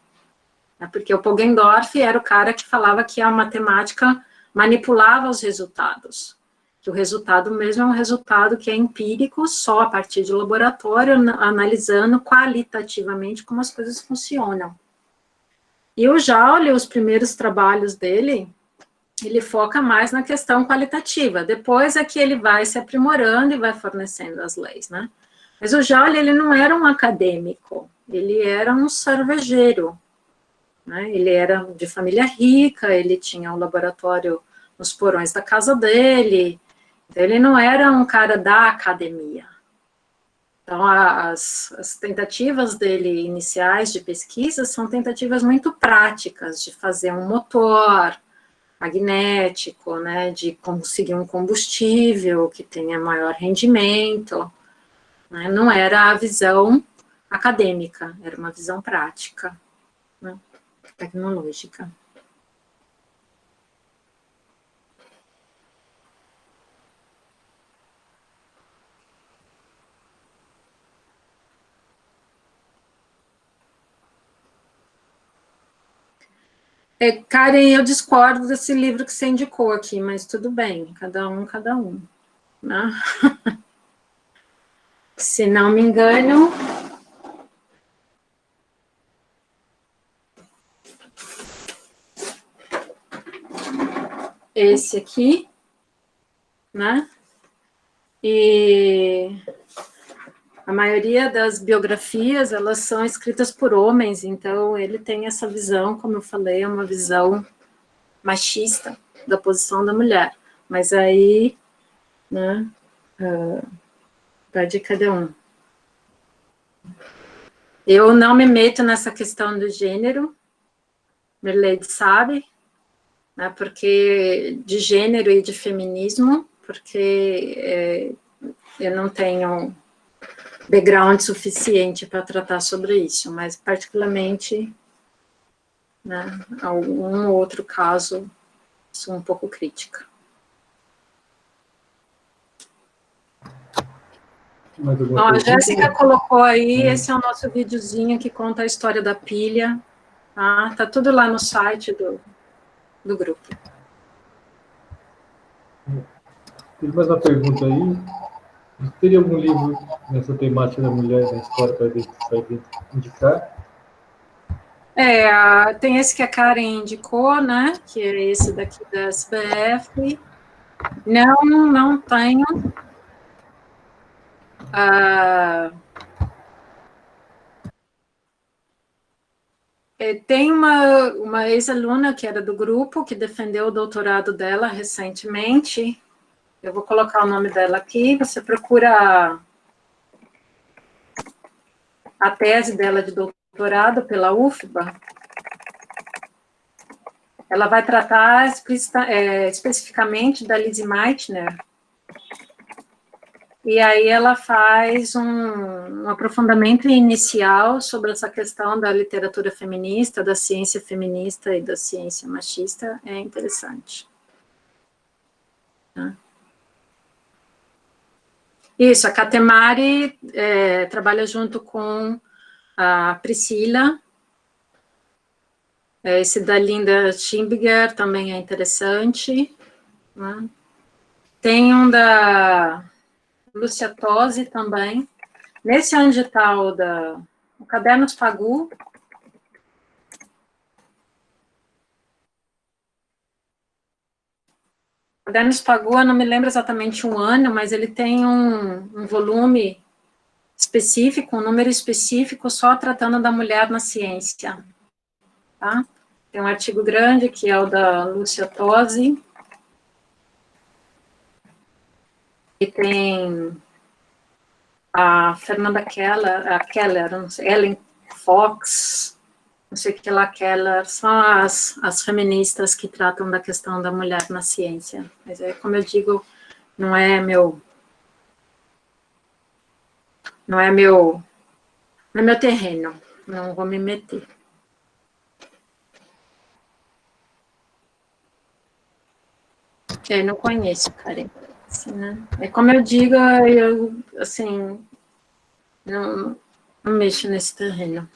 S1: né? Porque o Poggendorff era o cara que falava que a matemática manipulava os resultados, que o resultado mesmo é um resultado que é empírico, só a partir de laboratório, analisando qualitativamente como as coisas funcionam. E o Joule, os primeiros trabalhos dele, ele foca mais na questão qualitativa, depois é que ele vai se aprimorando e vai fornecendo as leis, né? Mas o Joule, ele não era um acadêmico, ele era um cervejeiro, né? Ele era de família rica, ele tinha um laboratório nos porões da casa dele, então ele não era um cara da academia. Então, as tentativas dele iniciais de pesquisa são tentativas muito práticas, de fazer um motor magnético, né, de conseguir um combustível que tenha maior rendimento, né? Não era a visão acadêmica, era uma visão prática, né, tecnológica. Karen, eu discordo desse livro que você indicou aqui, mas tudo bem, cada um, cada um. né? Se não me engano, esse aqui, né? E a maioria das biografias, elas são escritas por homens, então ele tem essa visão, como eu falei, é uma visão machista da posição da mulher. Mas aí, né, vai de cada um. Eu não me meto nessa questão do gênero, Merleide sabe, né, porque de gênero e de feminismo, porque eu não tenho background suficiente para tratar sobre isso, mas particularmente, né, algum outro caso, sou um pouco crítica. Bom, a Jéssica colocou aí, esse é o nosso videozinho que conta a história da pilha, tá? Tá tudo lá no site do grupo.
S6: Tem mais uma pergunta aí. Teria algum livro nessa temática da mulher na história para indicar?
S1: Tem esse que a Karen indicou, né? Que é esse daqui da SBF. Não tenho. Tem uma ex-aluna que era do grupo, que defendeu o doutorado dela recentemente. Eu vou colocar o nome dela aqui. Você procura a tese dela de doutorado pela UFBA. Ela vai tratar especificamente da Lizzie Meitner. E aí ela faz um aprofundamento inicial sobre essa questão da literatura feminista, da ciência feminista e da ciência machista. É interessante. Tá? Isso, a Katemari trabalha junto com a Priscila. Esse da Linda Schimbiger também é interessante. Né? Tem um da Lúcia Tosi também. Nesse onde está o Cadernos Pagu. Cadernos Pagu, eu não me lembro exatamente um ano, mas ele tem um volume específico, um número específico, só tratando da mulher na ciência. Tá? Tem um artigo grande, que é o da Lúcia Tosi. E tem a Fernanda Keller, não sei, Ellen Fox, não sei o que lá, Keller, são as feministas que tratam da questão da mulher na ciência. Mas, como eu digo, não é meu terreno, não vou me meter. Eu não conheço, Karen. Assim, né? Como eu digo, eu, assim, não mexo nesse terreno.